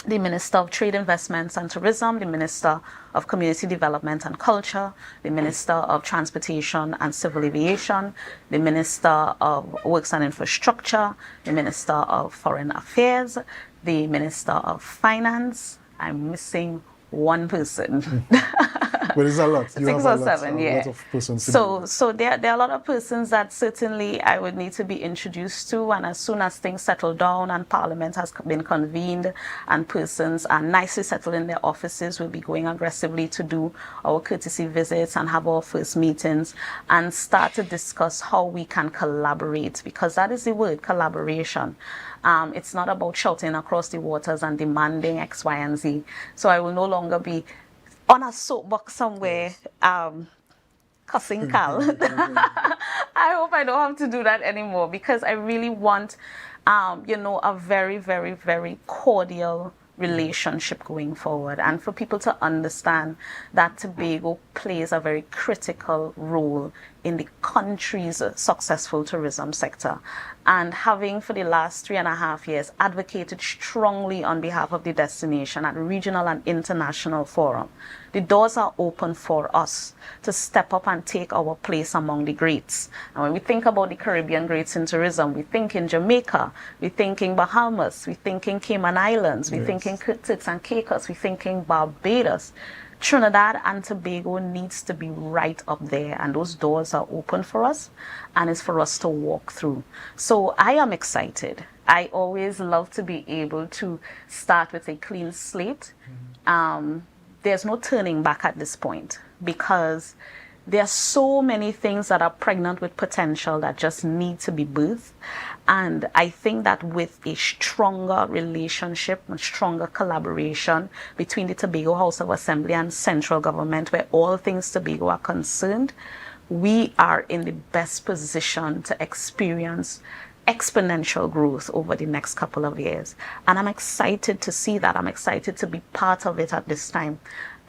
the Minister of Trade, Investments and Tourism, the Minister of Community Development and Culture, the Minister of Transportation and Civil Aviation, the Minister of Works and Infrastructure, the Minister of Foreign Affairs, the Minister of Finance. I'm missing one person. But it's a lot. 6 or 7, yeah. A lot of persons. So there are a lot of persons that certainly I would need to be introduced to, and as soon as things settle down and Parliament has been convened and persons are nicely settled in their offices, we'll be going aggressively to do our courtesy visits and have our first meetings and start to discuss how we can collaborate, because that is the word, collaboration. It's not about shouting across the waters and demanding X, Y, and Z. So I will no longer be on a soapbox somewhere, cussing CAL. I hope I don't have to do that anymore, because I really want, a very, very, very cordial relationship going forward, and for people to understand that Tobago plays a very critical role in the country's successful tourism sector. And having for the last 3.5 years advocated strongly on behalf of the destination at regional and international forum, the doors are open for us to step up and take our place among the greats. And when we think about the Caribbean greats in tourism, we think in Jamaica, we think in Bahamas, we think in Cayman Islands, we think in Turks and Caicos, we think in Barbados. Trinidad and Tobago needs to be right up there, and those doors are open for us, and it's for us to walk through. So I am excited. I always love to be able to start with a clean slate. there's no turning back at this point, because there are so many things that are pregnant with potential that just need to be birthed. And I think that with a stronger relationship and stronger collaboration between the Tobago House of Assembly and central government, where all things Tobago are concerned, we are in the best position to experience exponential growth over the next couple of years. And I'm excited to see that. I'm excited to be part of it at this time.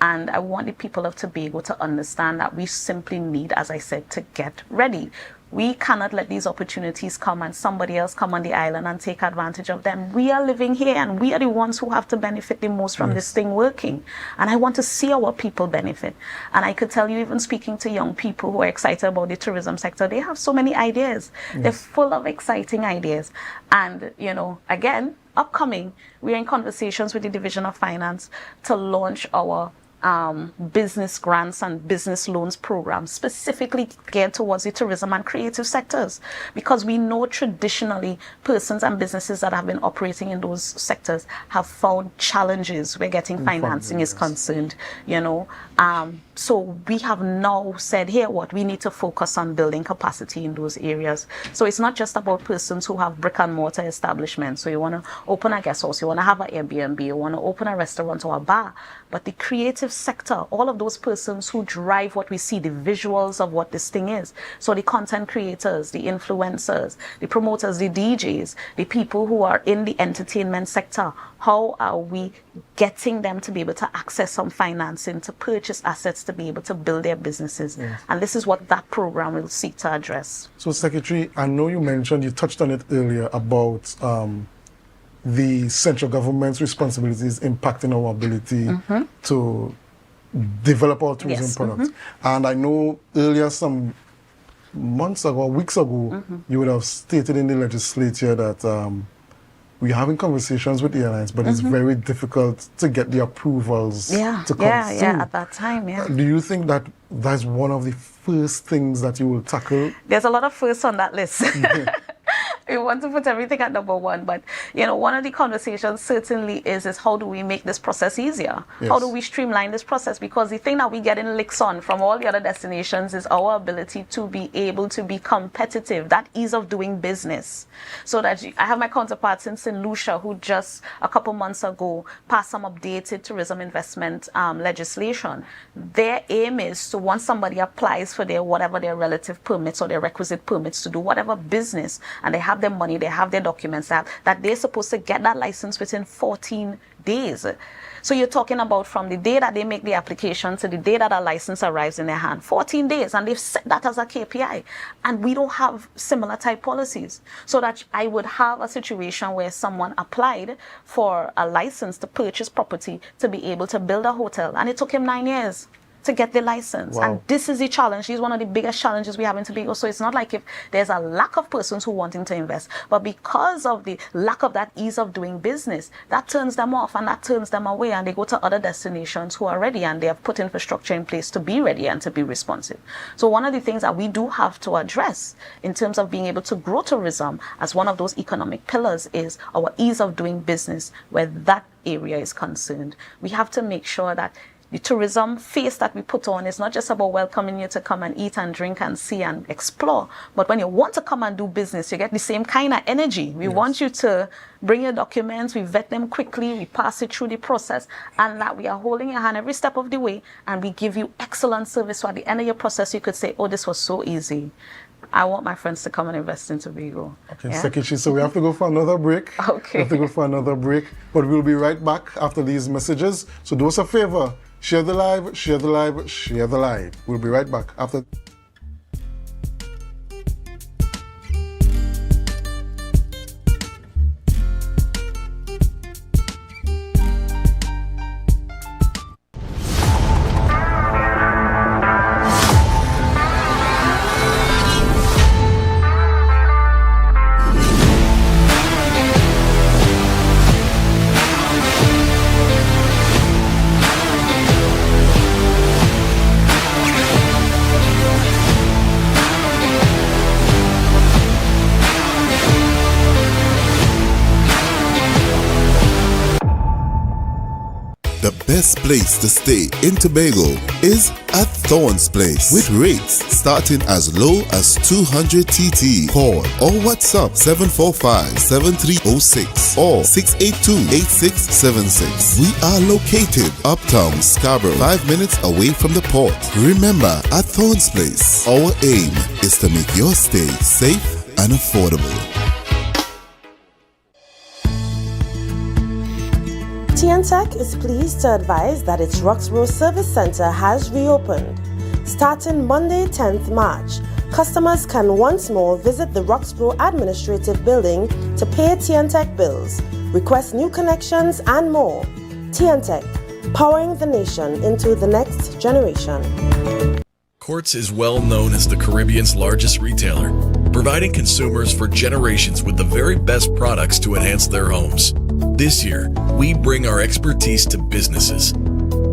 And I want the people of Tobago to understand that we simply need, as I said, to get ready. We cannot let these opportunities come and somebody else come on the island and take advantage of them. We are living here, and we are the ones who have to benefit the most from this thing working. And I want to see our people benefit. And I could tell you, even speaking to young people who are excited about the tourism sector, they have so many ideas. They're full of exciting ideas. And, you know, again, upcoming, we're in conversations with the Division of Finance to launch our business grants and business loans program, specifically geared towards the tourism and creative sectors, because we know traditionally persons and businesses that have been operating in those sectors have found challenges where getting financing is concerned, you know. So we have now said, here what, we need to focus on building capacity in those areas. So it's not just about persons who have brick and mortar establishments. So you want to open a guest house, you want to have an Airbnb, you want to open a restaurant or a bar, but the creative sector, all of those persons who drive what we see, the visuals of what this thing is. So the content creators, the influencers, the promoters, the DJs, the people who are in the entertainment sector, how are we getting them to be able to access some financing, to purchase assets, to be able to build their businesses? And this is what that program will seek to address. So, Secretary, I know you mentioned, you touched on it earlier about the central government's responsibilities impacting our ability to develop our tourism products. And I know earlier, some months ago, weeks ago, you would have stated in the legislature that we're having conversations with airlines, but it's very difficult to get the approvals to come through. At that time, Do you think that that's one of the first things that you will tackle? There's a lot of firsts on that list. We want to put everything at number one, but you know, one of the conversations certainly is how do we make this process easier? How do we streamline this process? Because the thing that we get in licks on from all the other destinations is our ability to be able to be competitive, that ease of doing business. So that I have my counterparts in St. Lucia who just a couple months ago passed some updated tourism investment legislation. Their aim is to, once somebody applies for their whatever their relative permits or their requisite permits to do whatever business, and they have their money, they have their documents, that they're supposed to get that license within 14 days. So you're talking about from the day that they make the application to the day that a license arrives in their hand, 14 days, and they've set that as a KPI. And we don't have similar type policies. So that I would have a situation where someone applied for a license to purchase property to be able to build a hotel, and it took him 9 years to get the license. And this is the challenge. This is one of the biggest challenges we have in Tobago. So it's not like if there's a lack of persons who wanting to invest, but because of the lack of that ease of doing business, that turns them off and that turns them away, and they go to other destinations who are ready and they have put infrastructure in place to be ready and to be responsive. So one of the things that we do have to address in terms of being able to grow tourism as one of those economic pillars is our ease of doing business where that area is concerned. We have to make sure that the tourism face that we put on is not just about welcoming you to come and eat and drink and see and explore, but when you want to come and do business, you get the same kind of energy. We want you to bring your documents, we vet them quickly, we pass it through the process, and that we are holding your hand every step of the way, and we give you excellent service. So at the end of your process, you could say, oh, this was so easy. I want my friends to come and invest in Tobago. Okay, Secretary, so we have to go for another break. We have to go for another break, but we'll be right back after these messages. So do us a favor, share the live, share the live, share the live. We'll be right back after. The best place to stay in Tobago is at Thorn's Place with rates starting as low as 200 TT. Call or WhatsApp 745-7306 or 682-8676. We are located uptown Scarborough, 5 minutes away from the port. Remember, at Thorn's Place, our aim is to make your stay safe and affordable. TNTech is pleased to advise that its Roxborough Service Center has reopened. Starting Monday, 10th March, customers can once more visit the Roxborough Administrative Building to pay TNTech bills, request new connections, and more. TNTech, powering the nation into the next generation. Quartz is well known as the Caribbean's largest retailer, providing consumers for generations with the very best products to enhance their homes. This year, we bring our expertise to businesses.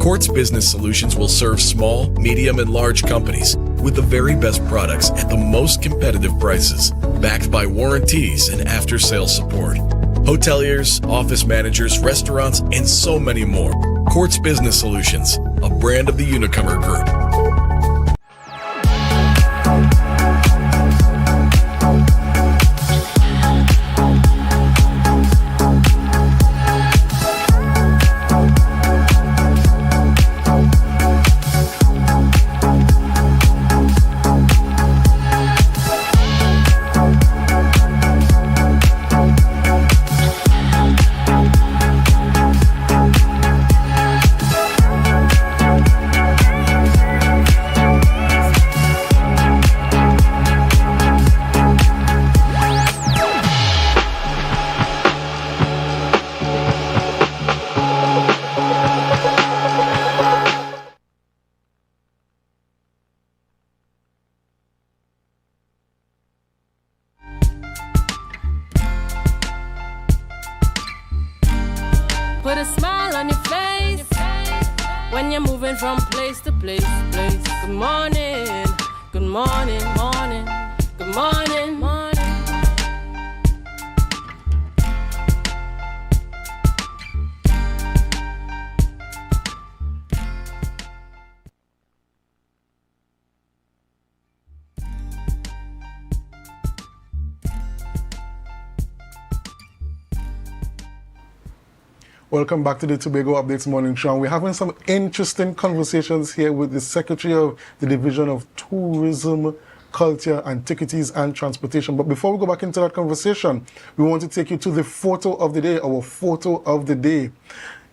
Quartz Business Solutions will serve small, medium, and large companies with the very best products at the most competitive prices, backed by warranties and after-sales support. Hoteliers, office managers, restaurants, and so many more. Quartz Business Solutions, a brand of the Unicomer Group. Put a smile on your face when you're moving from place to place. Good morning, good morning, morning, good morning, morning. Welcome back to the Tobago Updates Morning Show. We're having some interesting conversations here with the Secretary of the Division of Tourism, Culture, Antiquities and Transportation. But before we go back into that conversation, we want to take you to the photo of the day, our photo of the day.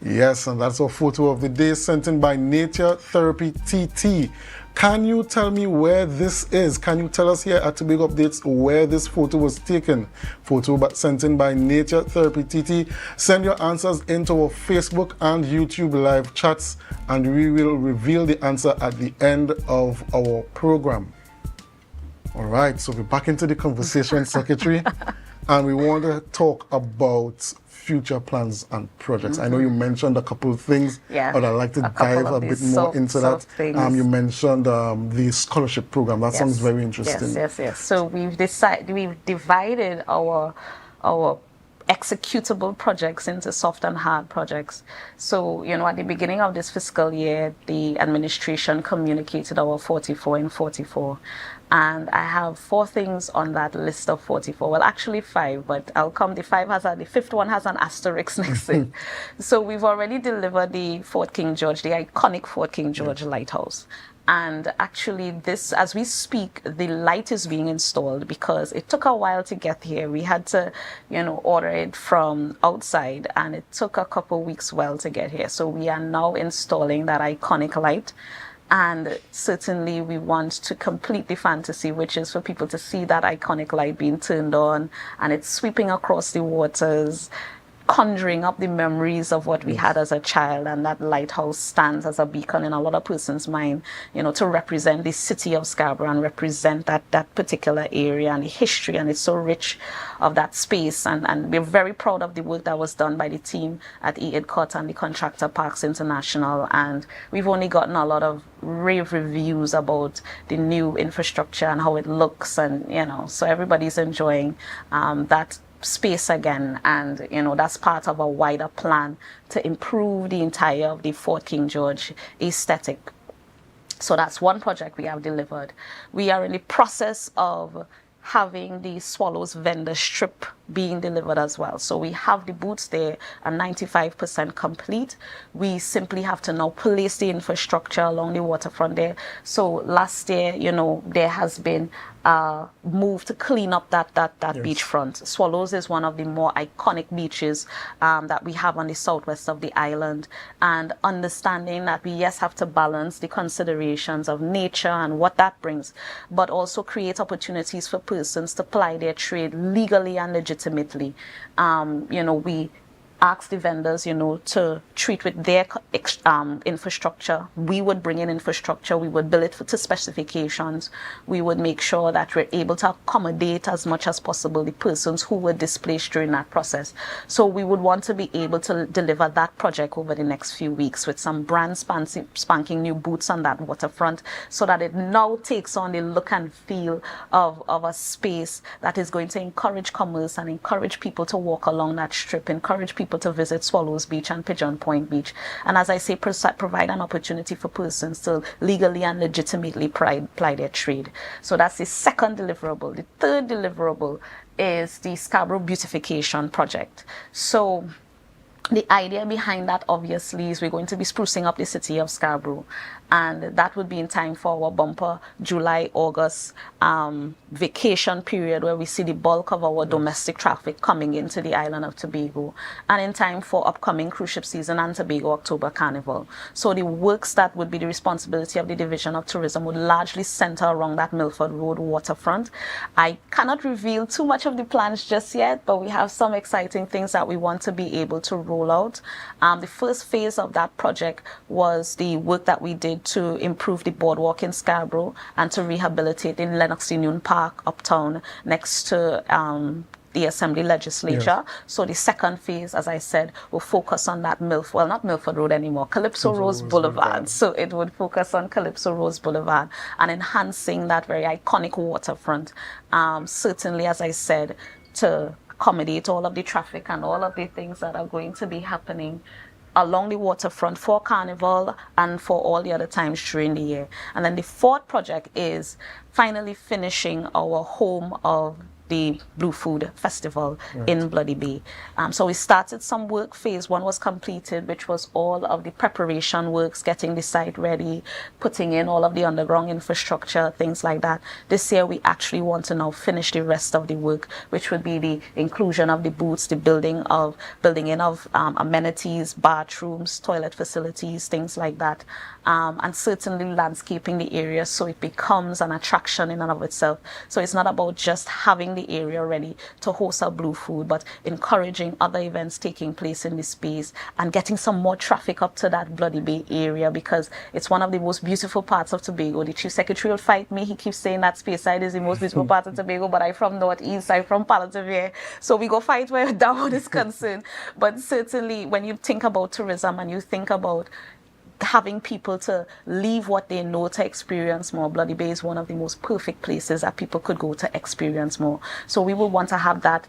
Yes, and that's our photo of the day sent in by Nature Therapy TT. Can you tell me where this is? Can you tell us here at Tobago Updates where this photo was taken? Photo sent in by Nature Therapy TT. Send your answers into our Facebook and YouTube live chats, and we will reveal the answer at the end of our program. All right, so we're back into the conversation, Secretary, and we want to talk about future plans and projects. I know you mentioned a couple of things, but I'd like to dive a bit more into that. You mentioned the scholarship program. That sounds very interesting. Yes. So we've divided our executable projects into soft and hard projects. So, at the beginning of this fiscal year, the administration communicated our 44 in 44. And I have 4 things on that list of 44. Well, actually 5, but the 5th one has an asterisk next to it. So we've already delivered the Fort King George, the iconic Fort King George Lighthouse. And actually this, as we speak, the light is being installed because it took a while to get here. We had to, order it from outside, and it took a couple weeks to get here. So we are now installing that iconic light. And certainly we want to complete the fantasy, which is for people to see that iconic light being turned on and it's sweeping across the waters, conjuring up the memories of what we had as a child. And that lighthouse stands as a beacon in a lot of person's mind, to represent the city of Scarborough and represent that particular area and the history. And it's so rich of that space. And we're very proud of the work that was done by the team at EIDCOT and the contractor Parks International. And we've only gotten a lot of rave reviews about the new infrastructure and how it looks. And, so everybody's enjoying that space again, and that's part of a wider plan to improve the entire of the Fort King George aesthetic. So that's one project we have delivered. We are in the process of having the Swallows vendor strip being delivered as well. So we have the booths there are 95% complete. We simply have to now place the infrastructure along the waterfront there. So last year, there has been a move to clean up that yes. beachfront. Swallows is one of the more iconic beaches that we have on the southwest of the island, and understanding that we have to balance the considerations of nature and what that brings, but also create opportunities for persons to ply their trade legally and legitimately. We ask the vendors, to treat with their infrastructure. We would bring in infrastructure. We would build it to specifications. We would make sure that we're able to accommodate as much as possible the persons who were displaced during that process. So we would want to be able to deliver that project over the next few weeks with some brand spanking new booths on that waterfront, so that it now takes on the look and feel of a space that is going to encourage commerce and encourage people to walk along that strip, encourage people to visit Swallows Beach and Pigeon Point Beach, and as I say, provide an opportunity for persons to legally and legitimately ply their trade. So that's the second deliverable. The third deliverable is the Scarborough Beautification Project. So the idea behind that, obviously, is we're going to be sprucing up the city of Scarborough, and that would be in time for our bumper July, August vacation period, where we see the bulk of our domestic traffic coming into the island of Tobago, and in time for upcoming cruise ship season and Tobago October Carnival. So the works that would be the responsibility of the Division of Tourism would largely center around that Milford Road waterfront. I cannot reveal too much of the plans just yet, but we have some exciting things that we want to be able to roll out. The first phase of that project was the work that we did to improve the boardwalk in Scarborough and to rehabilitate in Lennox Union Park uptown next to the Assembly Legislature. Yes. So the second phase, as I said, will focus on that not Milford Road anymore, Calypso Rose Boulevard. So it would focus on Calypso Rose Boulevard and enhancing that very iconic waterfront. Certainly, as I said, to accommodate all of the traffic and all of the things that are going to be happening along the waterfront for Carnival and for all the other times during the year. And then the fourth project is finally finishing our home of the Blue Food Festival in Bloody Bay. So we started some work. Phase one was completed, which was all of the preparation works, getting the site ready, putting in all of the underground infrastructure, things like that. This year we actually want to now finish the rest of the work, which would be the inclusion of the booths, the building in of amenities, bathrooms, toilet facilities, things like that. And certainly landscaping the area so it becomes an attraction in and of itself. So it's not about just having the area ready to host our Blue Food, but encouraging other events taking place in the space and getting some more traffic up to that Bloody Bay area, because it's one of the most beautiful parts of Tobago. The Chief Secretary will fight me. He keeps saying that space side is the most beautiful part of Tobago, but I'm from Northeast, I'm from Palatavere. So we go fight where that one is concerned. But certainly when you think about tourism and you think about having people to leave what they know to experience more, Bloody Bay is one of the most perfect places that people could go to experience more. So we will want to have that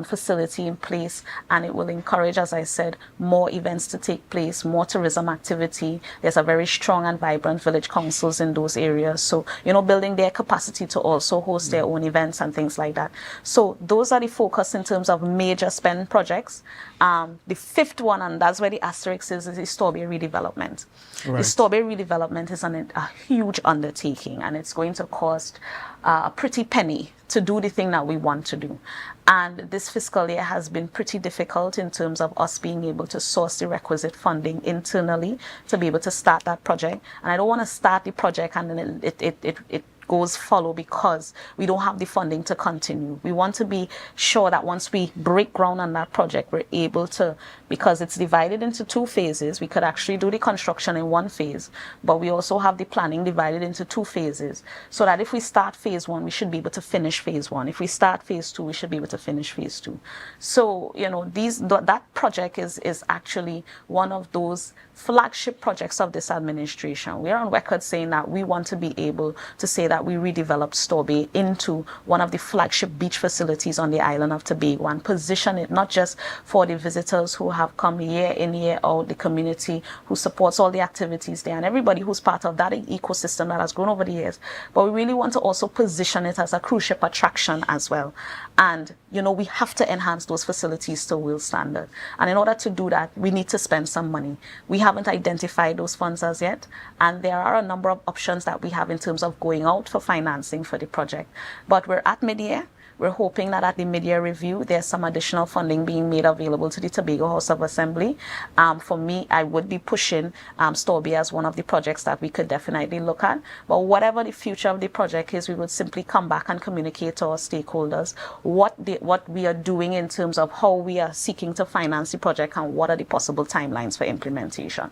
facility in place, and it will encourage, as I said, more events to take place, more tourism activity. There's a very strong and vibrant village councils in those areas. So, building their capacity to also host their own events and things like that. So those are the focus in terms of major spend projects. The fifth one, and that's where the asterisk is the Strawberry redevelopment. Right. The Strawberry redevelopment is a huge undertaking, and it's going to cost a pretty penny to do the thing that we want to do. And this fiscal year has been pretty difficult in terms of us being able to source the requisite funding internally to be able to start that project. And I don't want to start the project and then it goes follow because we don't have the funding to continue. We want to be sure that once we break ground on that project, we're able to, because it's divided into two phases, we could actually do the construction in one phase, but we also have the planning divided into two phases, so that if we start phase one, we should be able to finish phase one. If we start phase two, we should be able to finish phase two. So, that project is actually one of those flagship projects of this administration. We are on record saying that we want to be able to say that that we redevelop Store Bay into one of the flagship beach facilities on the island of Tobago and position it not just for the visitors who have come year in, year out, the community who supports all the activities there and everybody who's part of that ecosystem that has grown over the years, but we really want to also position it as a cruise ship attraction as well. And, you know, we have to enhance those facilities to world standard. And in order to do that, we need to spend some money. We haven't identified those funds as yet, and there are a number of options that we have in terms of going out for financing for the project. But we're at mid-year. We're hoping that at the mid-year review, there's some additional funding being made available to the Tobago House of Assembly. For me, I would be pushing Store Bay as one of the projects that we could definitely look at. But whatever the future of the project is, we would simply come back and communicate to our stakeholders what we are doing in terms of how we are seeking to finance the project and what are the possible timelines for implementation.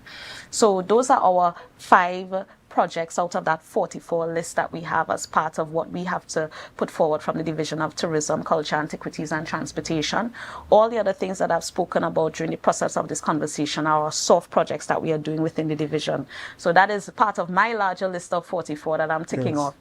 So those are our 5 projects out of that 44 list that we have as part of what we have to put forward from the Division of Tourism, Culture, Antiquities and Transportation. All the other things that I've spoken about during the process of this conversation are our soft projects that we are doing within the division. So that is part of my larger list of 44 that I'm ticking off.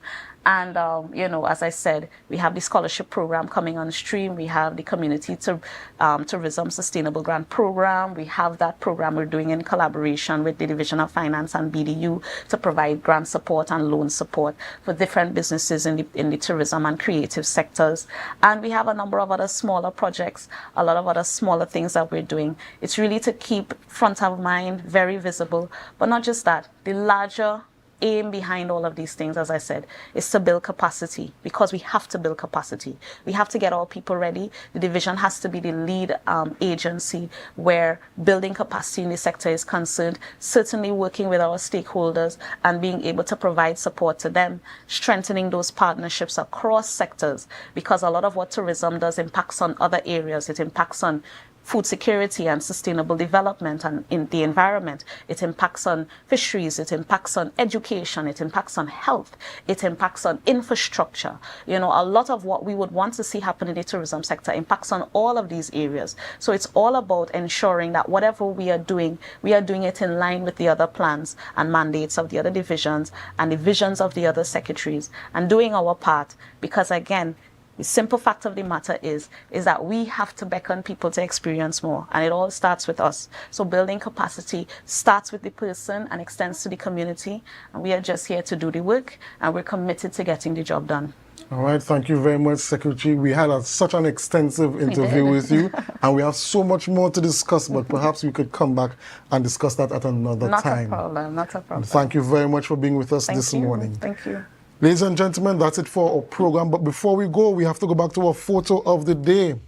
And, you know, as I said, we have the scholarship program coming on stream. We have the Community Tourism Sustainable Grant Program. We have that program we're doing in collaboration with the Division of Finance and BDU to provide grant support and loan support for different businesses in the tourism and creative sectors. And we have a number of other smaller projects, a lot of other smaller things that we're doing. It's really to keep front of mind, very visible, but not just that, the larger aim behind all of these things, as I said, is to build capacity, because we have to build capacity. We have to get our people ready. The division has to be the lead agency where building capacity in the sector is concerned, certainly working with our stakeholders and being able to provide support to them, strengthening those partnerships across sectors, because a lot of what tourism does impacts on other areas. It impacts on food security and sustainable development and in the environment. It impacts on fisheries, it impacts on education, it impacts on health, it impacts on infrastructure. You know, a lot of what we would want to see happen in the tourism sector impacts on all of these areas. So it's all about ensuring that whatever we are doing it in line with the other plans and mandates of the other divisions and the visions of the other secretaries, and doing our part, because again, the simple fact of the matter is that we have to beckon people to experience more, and it all starts with us. So building capacity starts with the person and extends to the community, and we are just here to do the work, and we're committed to getting the job done. All right, thank you very much, Secretary. We had such an extensive interview with you, and we have so much more to discuss, but perhaps we could come back and discuss that at another time. Not a problem, not a problem. Thank you very much for being with us this morning. Thank you. Ladies and gentlemen, that's it for our program. But before we go, we have to go back to our photo of the day.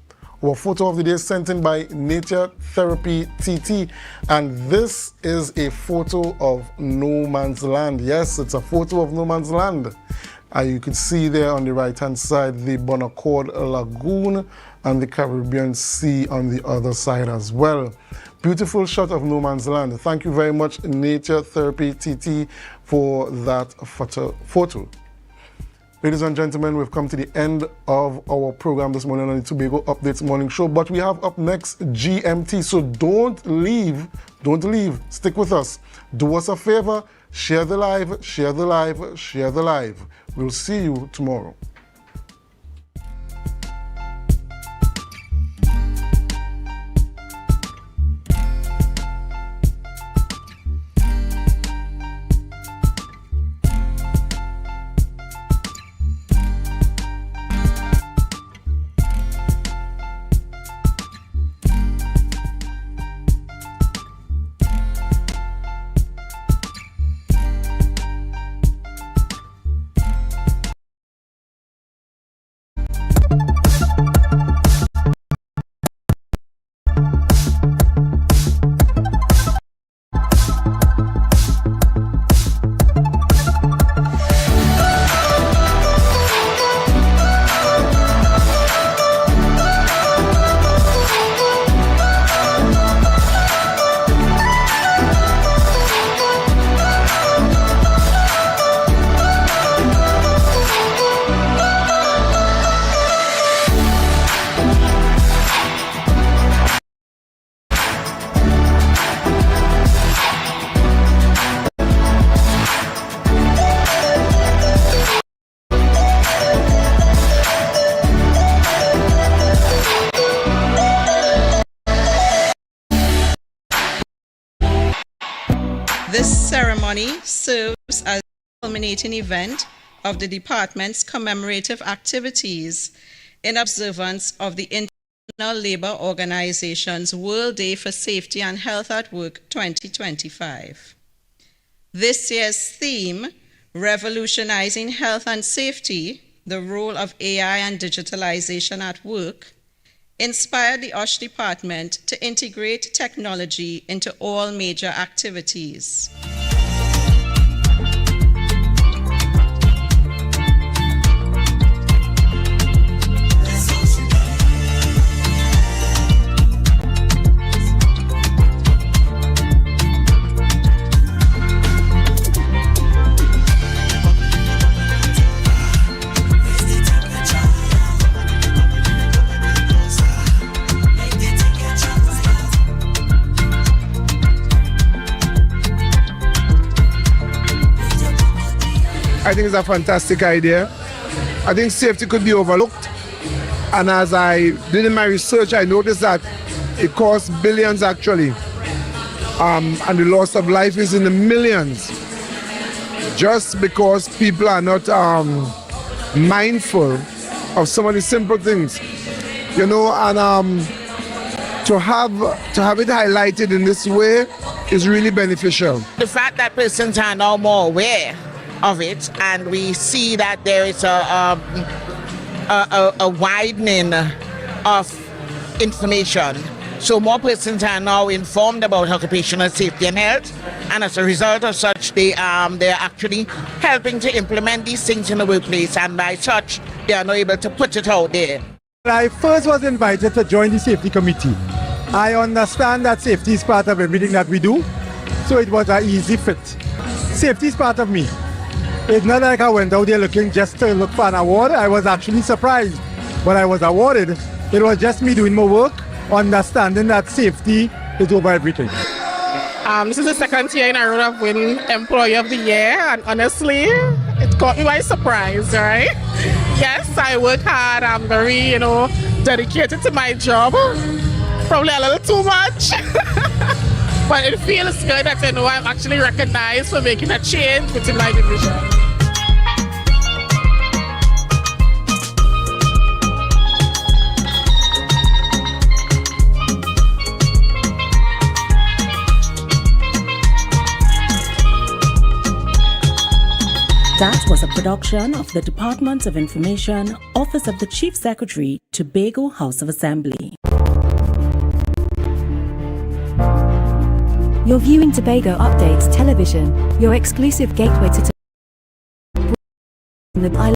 Our photo of the day is sent in by Nature Therapy TT. And this is a photo of no man's land. Yes, it's a photo of no man's land. You can see there on the right-hand side the Bonaccord Lagoon and the Caribbean Sea on the other side as well. Beautiful shot of no man's land. Thank you very much, Nature Therapy TT, for that photo. Ladies and gentlemen, we've come to the end of our program this morning on the Tobago Updates Morning Show, but we have up next GMT, so don't leave, stick with us. Do us a favor, share the live, share the live, share the live. We'll see you tomorrow. ceremony serves as the culminating event of the department's commemorative activities in observance of the International Labour Organization's World Day for Safety and Health at Work 2025. This year's theme, Revolutionizing Health and Safety, the Role of AI and Digitalization at Work, inspired the OSH department to integrate technology into all major activities. I think it's a fantastic idea. I think safety could be overlooked. And as I did in my research, I noticed that it costs billions actually. And the loss of life is in the millions. Just because people are not mindful of some of the simple things. You know, and to have it highlighted in this way is really beneficial. The fact that persons are now more aware of it, and we see that there is a widening of information. So more persons are now informed about occupational safety and health, and as a result of such, they're actually helping to implement these things in the workplace, and by such, they are now able to put it out there. When I first was invited to join the safety committee, I understand that safety is part of everything that we do, so it was an easy fit. Safety is part of me. It's not like I went out there looking just to look for an award. I was actually surprised when I was awarded. It was just me doing my work, understanding that safety is over everything. This is the second year in a row I've won Employee of the Year, and honestly, it caught me by surprise, right? Yes, I work hard. I'm very, dedicated to my job. Probably a little too much. But it feels good that I'm actually recognized for making a change within my division. That was a production of the Department of Information, Office of the Chief Secretary, Tobago House of Assembly. You're viewing Tobago Updates Television, your exclusive gateway to the island.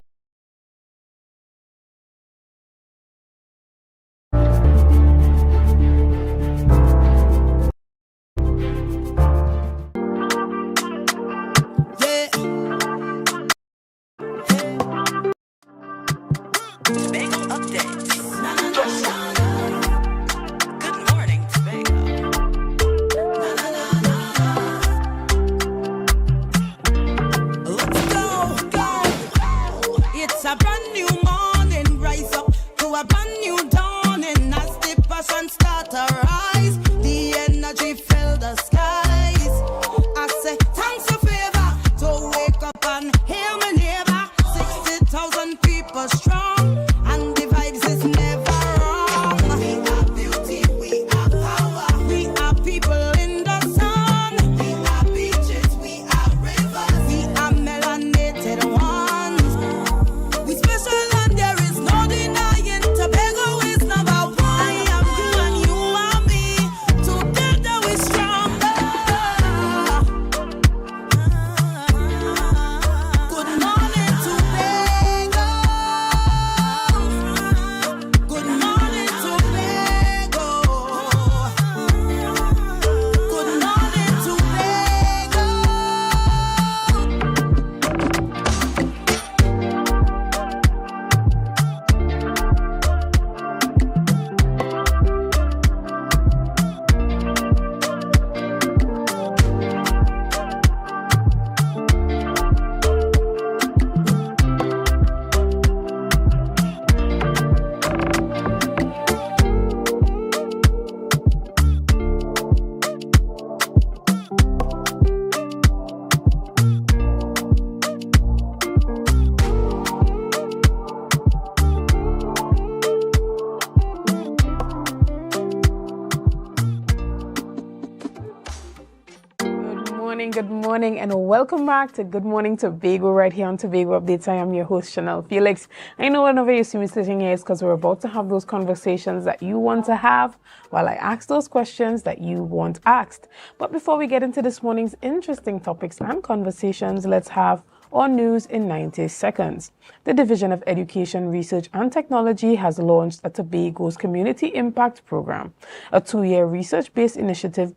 morning, and welcome back to Good Morning Tobago right here on Tobago Updates. I am your host, Chanel Felix. I know whenever you see me sitting here, it's because we're about to have those conversations that you want to have while I ask those questions that you want asked. But before we get into this morning's interesting topics and conversations, let's have our news in 90 seconds. The Division of Education, Research and Technology has launched a Tobago's Community Impact Program, a 2-year research-based initiative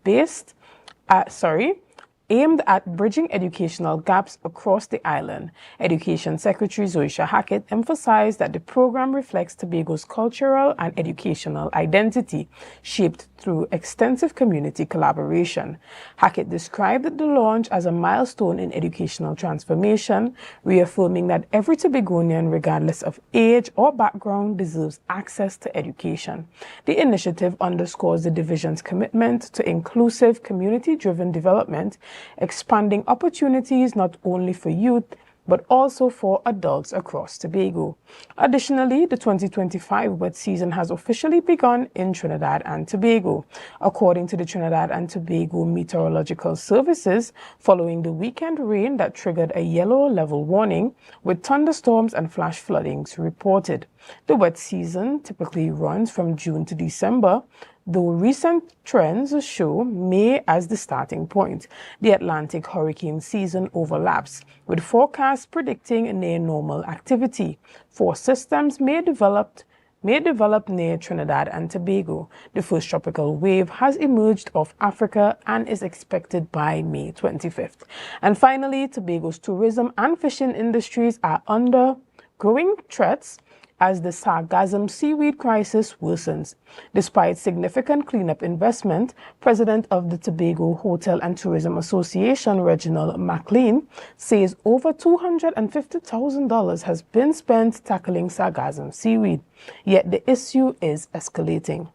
aimed at bridging educational gaps across the island. Education Secretary Zoisha Hackett emphasized that the program reflects Tobago's cultural and educational identity, shaped through extensive community collaboration. Hackett described the launch as a milestone in educational transformation, reaffirming that every Tobagonian, regardless of age or background, deserves access to education. The initiative underscores the division's commitment to inclusive, community-driven development, expanding opportunities not only for youth, but also for adults across Tobago. Additionally, the 2025 wet season has officially begun in Trinidad and Tobago. According to the Trinidad and Tobago Meteorological Services, following the weekend rain that triggered a yellow level warning, with thunderstorms and flash floodings reported. The wet season typically runs from June to December, though recent trends show May as the starting point. The Atlantic hurricane season overlaps, with forecasts predicting near normal activity. 4 systems may develop near Trinidad and Tobago. The first tropical wave has emerged off Africa and is expected by May 25th. And finally, Tobago's tourism and fishing industries are under growing threats as the sargassum seaweed crisis worsens. Despite significant cleanup investment, President of the Tobago Hotel and Tourism Association, Reginald McLean, says over $250,000 has been spent tackling sargassum seaweed, yet the issue is escalating.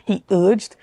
He urged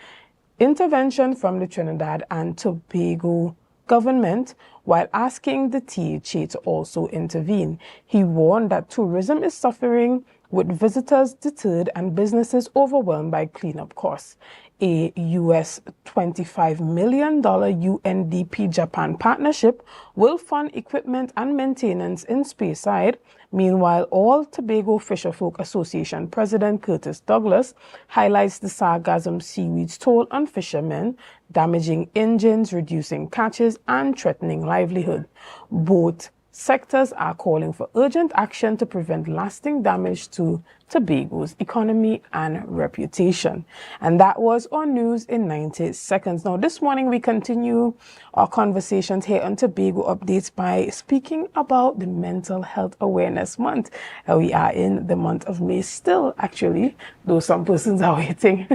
intervention from the Trinidad and Tobago government while asking the THA to also intervene. He warned that tourism is suffering, with visitors deterred and businesses overwhelmed by cleanup costs. A US $25 million UNDP Japan partnership will fund equipment and maintenance in Speyside. Meanwhile, All Tobago Fisherfolk Association President Curtis Douglas highlights the sargassum seaweed's toll on fishermen, damaging engines, reducing catches, and threatening livelihood. Both sectors are calling for urgent action to prevent lasting damage to Tobago's economy and reputation. And that was our news in 90 seconds. Now, this morning we continue our conversations here on Tobago Updates by speaking about the Mental Health Awareness Month. We are in the month of May still, actually, though some persons are waiting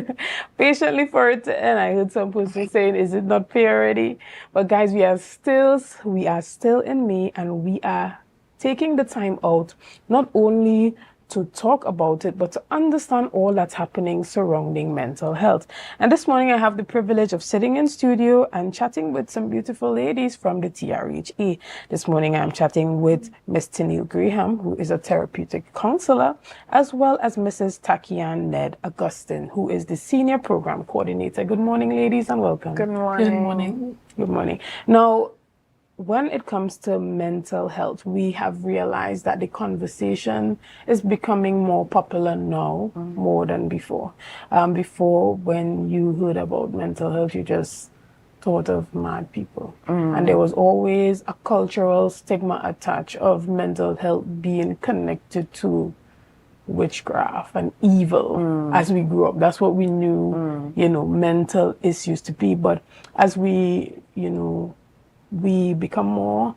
patiently for it to end. I heard some persons saying, is it not May already? But guys, we are still in May, and we are taking the time out not only to talk about it, but to understand all that's happening surrounding mental health. And this morning I have the privilege of sitting in studio and chatting with some beautiful ladies from the TRHA. This morning I'm chatting with Ms. Tennille Graham, who is a therapeutic counselor, as well as Mrs. Takian Ned Augustine, who is the senior program coordinator. Good morning, ladies, and welcome. Good morning. Good morning. Good morning. Now, when it comes to mental health, we have realized that the conversation is becoming more popular now, more than before. Before, when you heard about mental health, you just thought of mad people. And there was always a cultural stigma attached of mental health being connected to witchcraft and evil as we grew up. That's what we knew, mental issues to be. But as we, we become more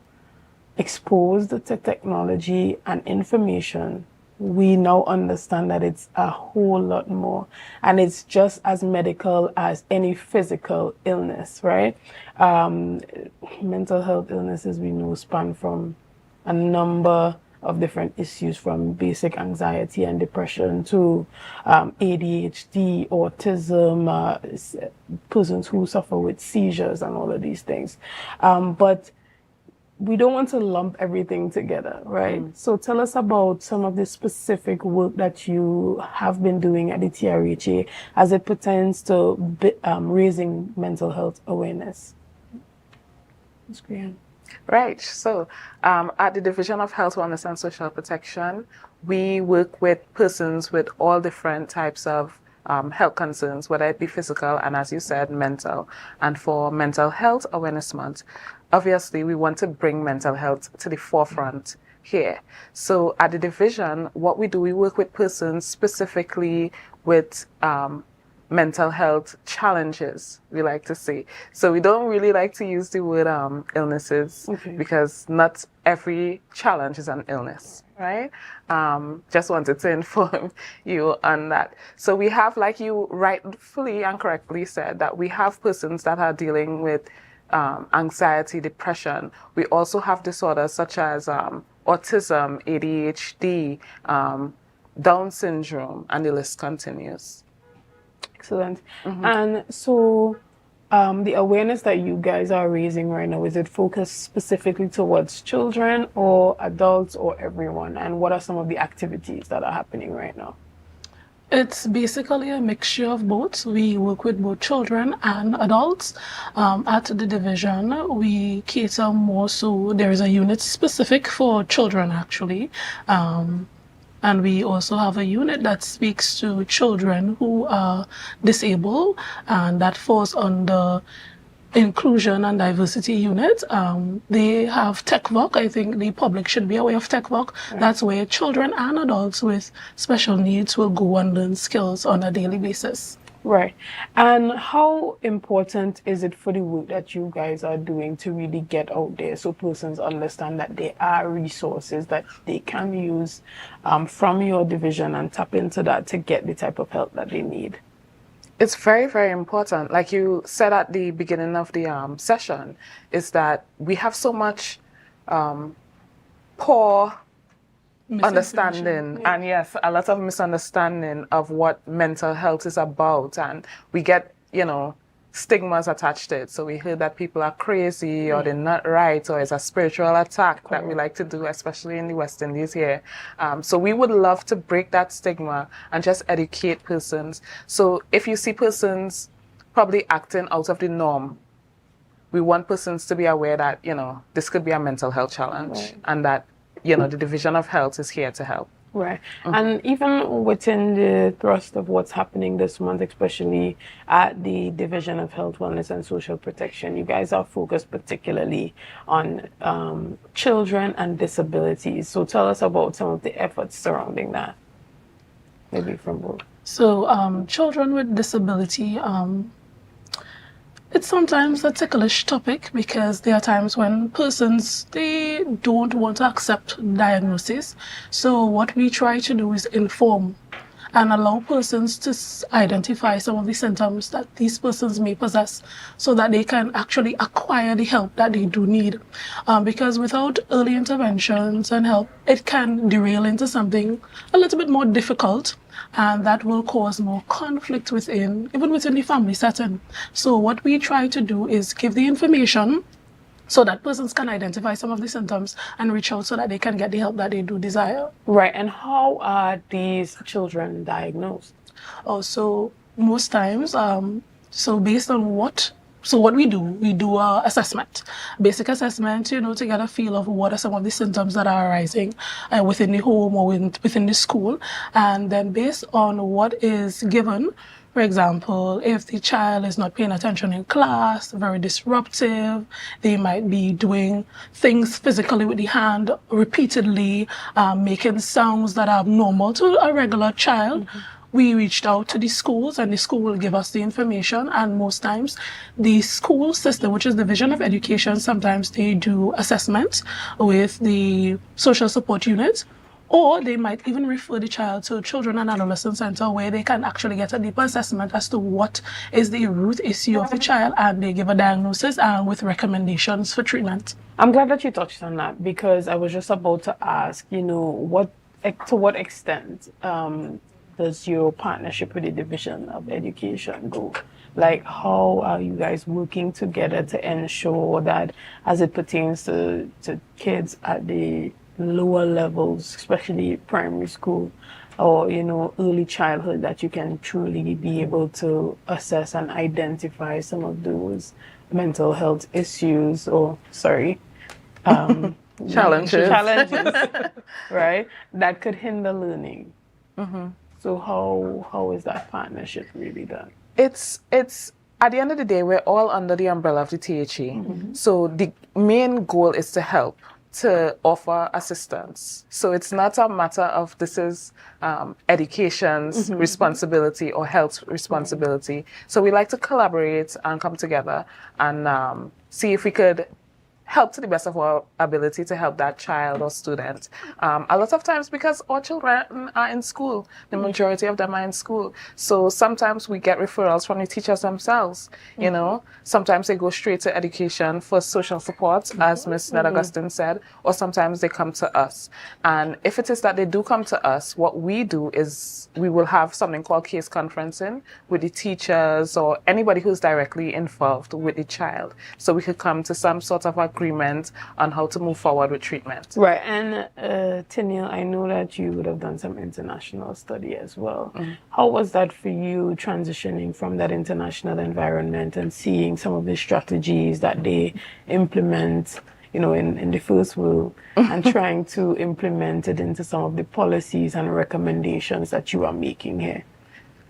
exposed to technology and information, we now understand that it's a whole lot more, and it's just as medical as any physical illness, right? Mental health illnesses, we know, span from a number of different issues, from basic anxiety and depression to ADHD, autism, persons who suffer with seizures and all of these things. But we don't want to lump everything together, right? So tell us about some of the specific work that you have been doing at the TRHA as it pertains to raising mental health awareness. That's great. Right. So, at the Division of Health, Wellness and Social Protection, we work with persons with all different types of health concerns, whether it be physical and, as you said, mental. And for Mental Health Awareness Month, obviously, we want to bring mental health to the forefront here. So, at the division, what we do, we work with persons specifically with mental health challenges, we like to say. So we don't really like to use the word illnesses, because not every challenge is an illness, right? Just wanted to inform you on that. So we have, like you rightfully and correctly said, that we have persons that are dealing with anxiety, depression. We also have disorders such as autism, ADHD, Down syndrome, and the list continues. Excellent. And so the awareness that you guys are raising right now, is it focused specifically towards children or adults or everyone? And what are some of the activities that are happening right now? It's basically a mixture of both. We work with both children and adults. At the division, we cater more so, there is a unit specific for children actually. And we also have a unit that speaks to children who are disabled, and that falls under inclusion and diversity unit. They have TechVoc. I think the public should be aware of TechVoc. Right. That's where children and adults with special needs will go and learn skills on a daily basis. Right. And how important is it for the work that you guys are doing to really get out there so persons understand that there are resources that they can use from your division and tap into that to get the type of help that they need? It's very, very important. Like you said at the beginning of the session, is that we have so much poor understanding, and yes, a lot of misunderstanding of what mental health is about, and we get, stigmas attached to it. So we hear that people are crazy, or they're not right, or it's a spiritual attack that we like to do, especially in the West Indies here. So we would love to break that stigma and just educate persons. So if you see persons probably acting out of the norm, we want persons to be aware that, this could be a mental health challenge, and that the Division of Health is here to help. Right. And even within the thrust of what's happening this month, especially at the Division of Health, Wellness and Social Protection, you guys are focused particularly on children and disabilities. So tell us about some of the efforts surrounding that, maybe from both. So children with disability, it's sometimes a ticklish topic, because there are times when persons, they don't want to accept diagnosis. So what we try to do is inform and allow persons to identify some of the symptoms that these persons may possess, so that they can actually acquire the help that they do need. Because without early interventions and help, it can derail into something a little bit more difficult, and that will cause more conflict even within the family setting. So what we try to do is give the information so that persons can identify some of the symptoms and reach out so that they can get the help that they do desire. Right. And how are these children diagnosed? So most times, so based on what we do a assessment, basic assessment, to get a feel of what are some of the symptoms that are arising within the home or within the school. And then based on what is given, for example, if the child is not paying attention in class, very disruptive, they might be doing things physically with the hand repeatedly, making sounds that are abnormal to a regular child. We reached out to the schools, and the school will give us the information. And most times the school system, which is the Division of Education, sometimes they do assessment with the social support unit, or they might even refer the child to Children and Adolescent Center, where they can actually get a deeper assessment as to what is the root issue of the child, and they give a diagnosis with recommendations for treatment. I'm glad that you touched on that, because I was just about to ask, to what extent does your partnership with the Division of Education go? Like, how are you guys working together to ensure that, as it pertains to kids at the lower levels, especially primary school or, early childhood, that you can truly be able to assess and identify some of those mental health issues or, Challenges. right? That could hinder learning. Mm-hmm. So how is that partnership really done? It's at the end of the day, we're all under the umbrella of the THE. So the main goal is to help, to offer assistance. So it's not a matter of this is education's responsibility or health responsibility. So we like to collaborate and come together and see if we could help to the best of our ability to help that child or student. A lot of times because our children are in school, the majority of them are in school. So sometimes we get referrals from the teachers themselves, you know. Sometimes they go straight to education for social support, as Ms. Ned Augustine said, or sometimes they come to us. And if it is that they do come to us, what we do is we will have something called case conferencing with the teachers or anybody who's directly involved with the child. So we could come to some sort of agreement on how to move forward with treatment. Right, and Tanya, I know that you would have done some international study as well. How was that for you, transitioning from that international environment and seeing some of the strategies that they implement, you know, in the first world, and trying to implement it into some of the policies and recommendations that you are making here?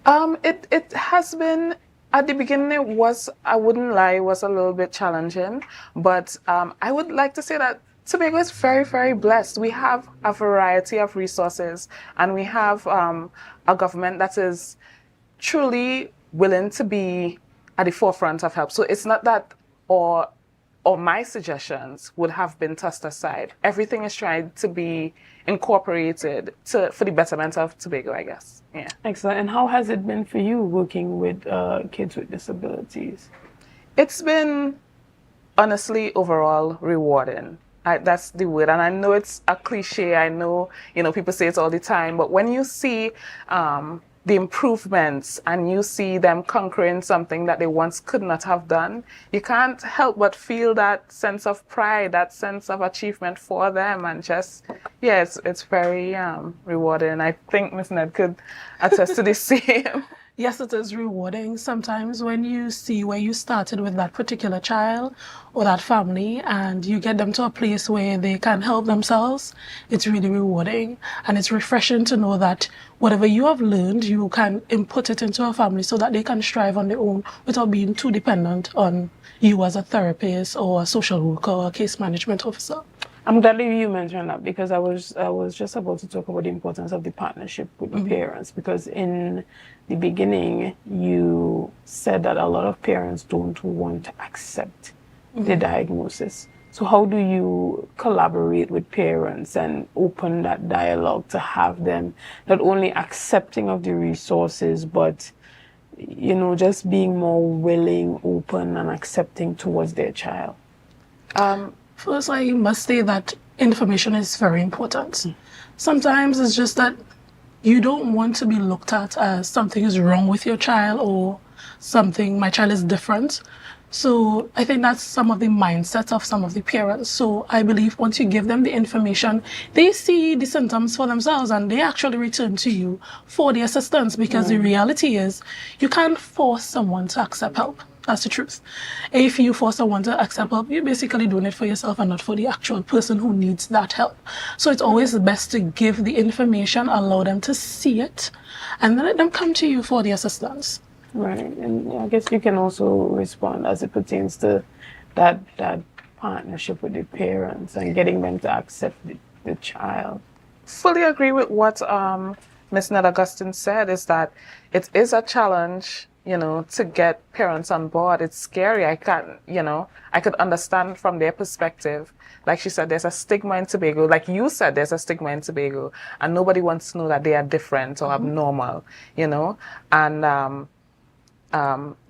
It has been, at the beginning it was, I wouldn't lie, it was a little bit challenging, but I would like to say that Tobago is very, very blessed. We have a variety of resources and we have a government that is truly willing to be at the forefront of help. So it's not that or my suggestions would have been tossed aside. Everything is trying to be incorporated for the betterment of Tobago, I guess. Yeah. Excellent. And how has it been for you working with kids with disabilities? It's been honestly overall rewarding. That's the word. And I know it's a cliche. I know, you know, people say it all the time. But when you see the improvements and you see them conquering something that they once could not have done, you can't help but feel that sense of pride, that sense of achievement for them, and just, yeah, it's very rewarding. I think Ms. Ned could attest to the same. Yes, it is rewarding sometimes when you see where you started with that particular child or that family and you get them to a place where they can help themselves. It's really rewarding, and it's refreshing to know that whatever you have learned, you can input it into a family so that they can strive on their own without being too dependent on you as a therapist or a social worker or a case management officer. I'm glad that you mentioned that, because I was just about to talk about the importance of the partnership with the parents, because in the beginning you said that a lot of parents don't want to accept the diagnosis. So how do you collaborate with parents and open that dialogue to have them not only accepting of the resources, but, you know, just being more willing, open and accepting towards their child? First, I must say that information is very important. Sometimes it's just that you don't want to be looked at as something is wrong with your child or something, my child is different. So I think that's some of the mindset of some of the parents. So I believe once you give them the information, they see the symptoms for themselves and they actually return to you for the assistance, because the reality is you can't force someone to accept help. That's the truth. If you force someone to accept help, you're basically doing it for yourself and not for the actual person who needs that help. So it's always best to give the information, allow them to see it, and then let them come to you for the assistance. Right, and I guess you can also respond as it pertains to that partnership with the parents and getting them to accept the child. Fully agree with what Ms. Ned Augustine said, is that it is a challenge, you know, to get parents on board. It's scary. I could understand from their perspective. Like she said, there's a stigma in Tobago. Like you said, there's a stigma in Tobago, and nobody wants to know that they are different or abnormal, you know. And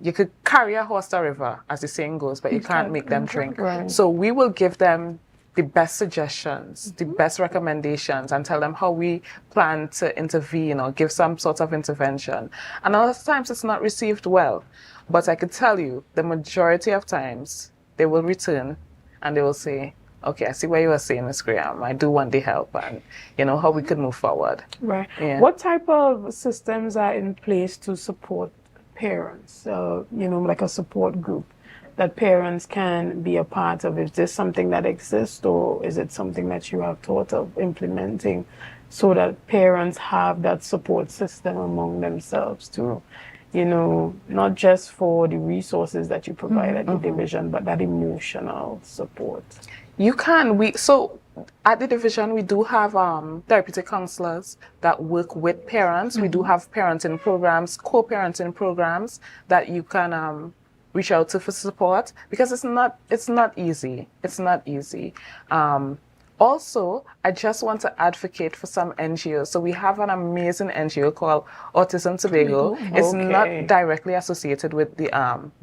you could carry a horse to a river, as the saying goes, but you can't make them drink. Right. So we will give them the best suggestions, the best recommendations, and tell them how we plan to intervene or give some sort of intervention. And a lot of times it's not received well. But I could tell you, the majority of times, they will return and they will say, okay, I see what you were saying, Ms. Graham. I do want the help, and, you know, how we could move forward. Right. Yeah. What type of systems are in place to support parents, like a support group that parents can be a part of? Is this something that exists, or is it something that you have thought of implementing so that parents have that support system among themselves too? Not just for the resources that you provide at the division, but that emotional support. So at the division, we do have therapeutic counselors that work with parents. We do have parenting programs, co-parenting programs that you can reach out to for support, because it's not easy. It's not easy. Also, I just want to advocate for some NGOs. So we have an amazing NGO called Autism Tobago. It's not directly associated with the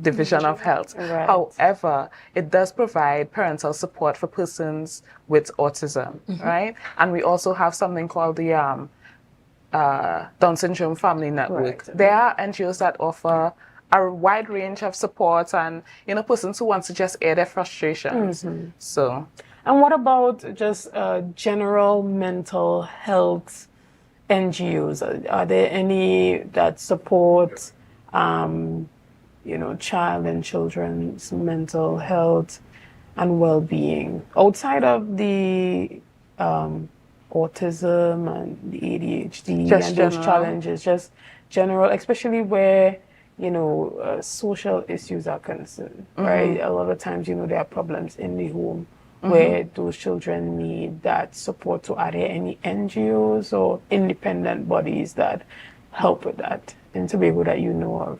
Division of Health. Right. However, it does provide parental support for persons with autism, right? And we also have something called the Down Syndrome Family Network. Right. There are NGOs that offer a wide range of support and, persons who want to just air their frustrations. So. And what about just general mental health NGOs? Are there any that support, child and children's mental health and well-being outside of the autism and the ADHD those challenges? Just general, especially where social issues are concerned, right? A lot of times, there are problems in the home where those children need that support. So are there any NGOs or independent bodies that help with that in Tobago that you know of?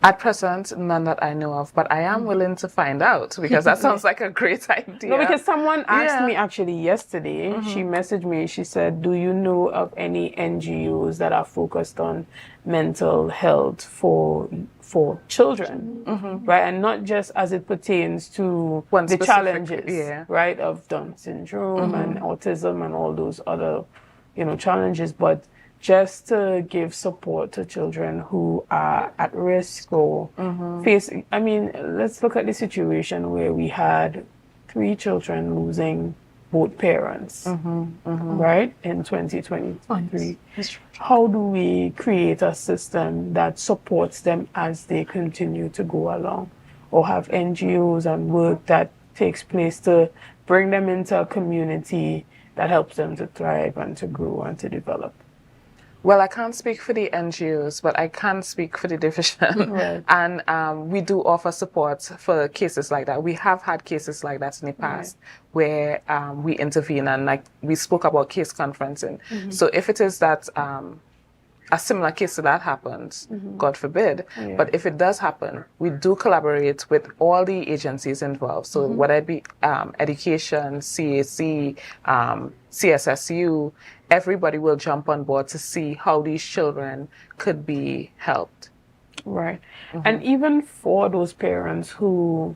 At present, none that I know of, but I am willing to find out, because that sounds like a great idea. No, because someone asked me actually yesterday, she messaged me, she said, do you know of any NGOs that are focused on mental health for children, right? And not just as it pertains to the challenges, right, of Down syndrome and autism and all those other, challenges, but just to give support to children who are at risk or facing. I mean, let's look at the situation where we had 3 children losing both parents, right, in 2023. How do we create a system that supports them as they continue to go along, or have NGOs and work that takes place to bring them into a community that helps them to thrive and to grow and to develop? Well, I can't speak for the NGOs, but I can speak for the division. Right. And we do offer support for cases like that. We have had cases like that in the past where we intervene, and like we spoke about case conferencing. So if it is that a similar case to that happens, God forbid, but if it does happen, we do collaborate with all the agencies involved. So whether it be education, CAC, CSSU, everybody will jump on board to see how these children could be helped. Right. And even for those parents who,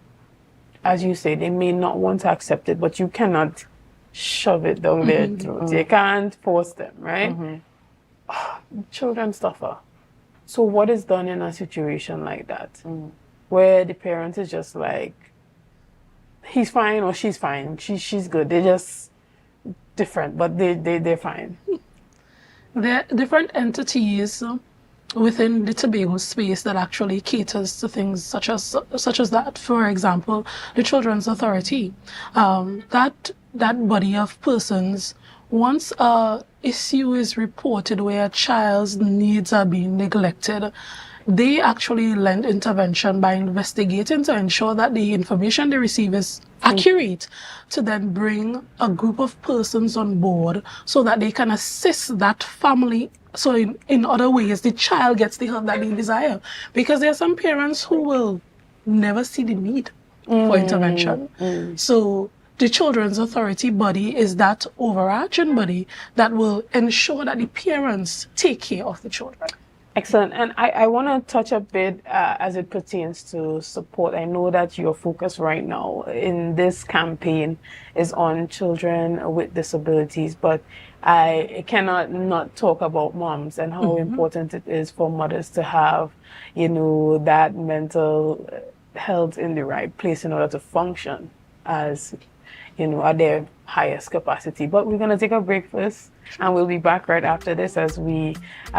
as you say, they may not want to accept it, but you cannot shove it down their throats. You can't force them, right? Children suffer. So what is done in a situation like that, where the parent is just like, he's fine or she's fine, she's good, they're just different, but they're fine? There are different entities within the Tobago space that actually caters to things such as that. For example, the Children's Authority, that body of persons, once a issue is reported where a child's needs are being neglected, they actually lend intervention by investigating to ensure that the information they receive is accurate, to then bring a group of persons on board so that they can assist that family. So in other ways, the child gets the help that they desire. Because there are some parents who will never see the need for intervention. So the Children's Authority body is that overarching body that will ensure that the parents take care of the children. Excellent. And I want to touch a bit as it pertains to support. I know that your focus right now in this campaign is on children with disabilities, but I cannot not talk about moms and how important it is for mothers to have, that mental health in the right place in order to function as at their highest capacity. But we're going to take a break first, and we'll be back right after this as we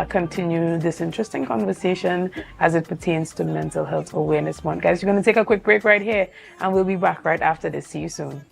continue this interesting conversation as it pertains to Mental Health Awareness Month. Guys, we're going to take a quick break right here, and we'll be back right after this. See you soon.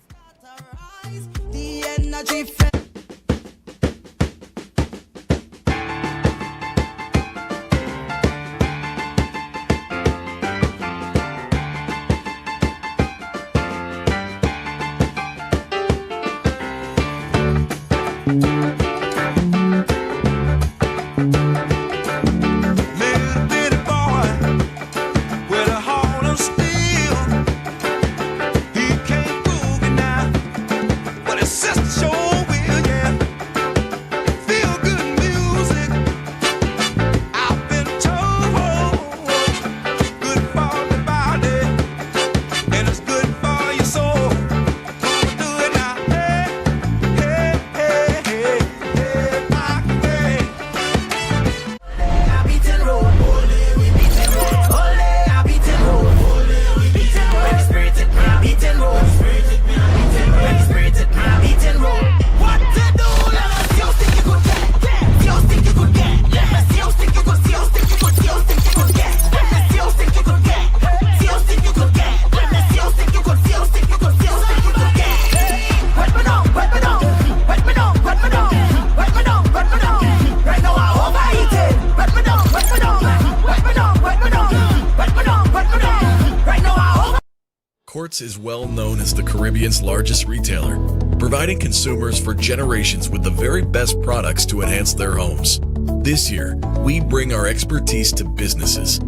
Courts is well known as the Caribbean's largest retailer, providing consumers for generations with the very best products to enhance their homes. This year, we bring our expertise to businesses.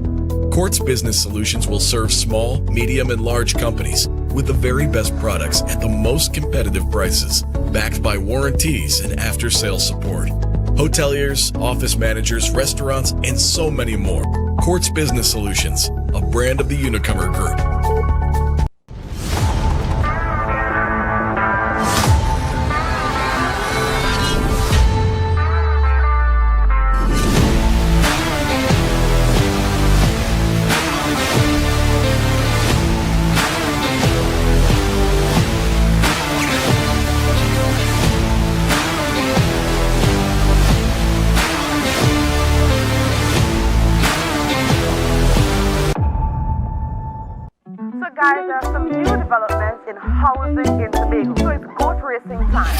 Courts Business Solutions will serve small, medium, and large companies with the very best products at the most competitive prices, backed by warranties and after-sales support. Hoteliers, office managers, restaurants, and so many more. Courts Business Solutions, a brand of the Unicomer Group. Guys, there are some new developments in housing in Tobago, so it's goat racing time.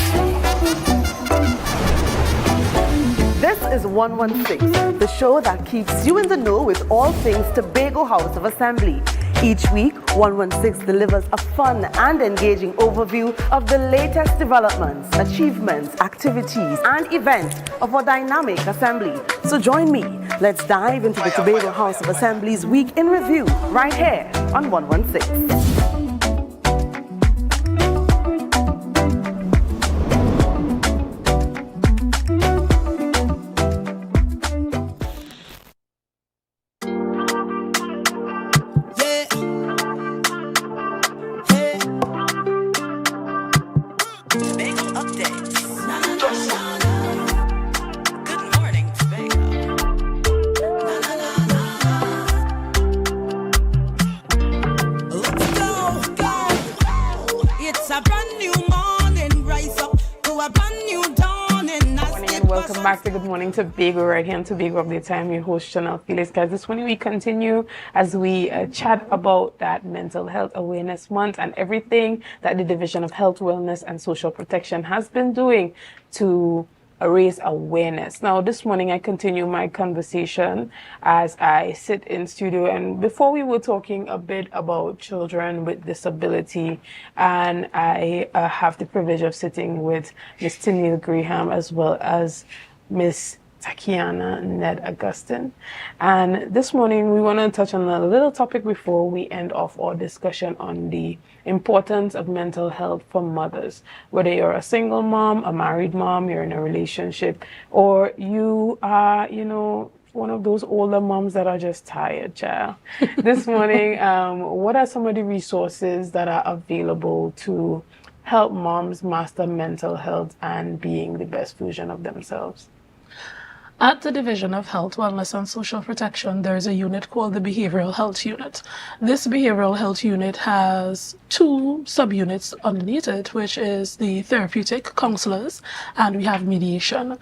This is 116, the show that keeps you in the know with all things Tobago House of Assembly. Each week, 116 delivers a fun and engaging overview of the latest developments, achievements, activities, and events of our dynamic assembly. So join me. Let's dive into the Tobago House of Assembly's Week in Review right here on 116. Tobago right here on Tobago Updates. I am your host, Chanel Felix. Guys, this morning we continue as we chat about that Mental Health Awareness Month and everything that the Division of Health, Wellness and Social Protection has been doing to raise awareness. Now, this morning I continue my conversation as I sit in studio, and before we were talking a bit about children with disability, and I have the privilege of sitting with Ms. Tennille Graham as well as Ms. Takiana Ned Augustine. And this morning we want to touch on a little topic before we end off our discussion on the importance of mental health for mothers. Whether you're a single mom, a married mom, you're in a relationship, or you are, one of those older moms that are just tired, child. This morning, what are some of the resources that are available to help moms master mental health and being the best version of themselves? At the Division of Health, Wellness and Social Protection, there is a unit called the Behavioral Health Unit. This Behavioral Health Unit has 2 subunits underneath it, which is the therapeutic counselors, and we have mediation.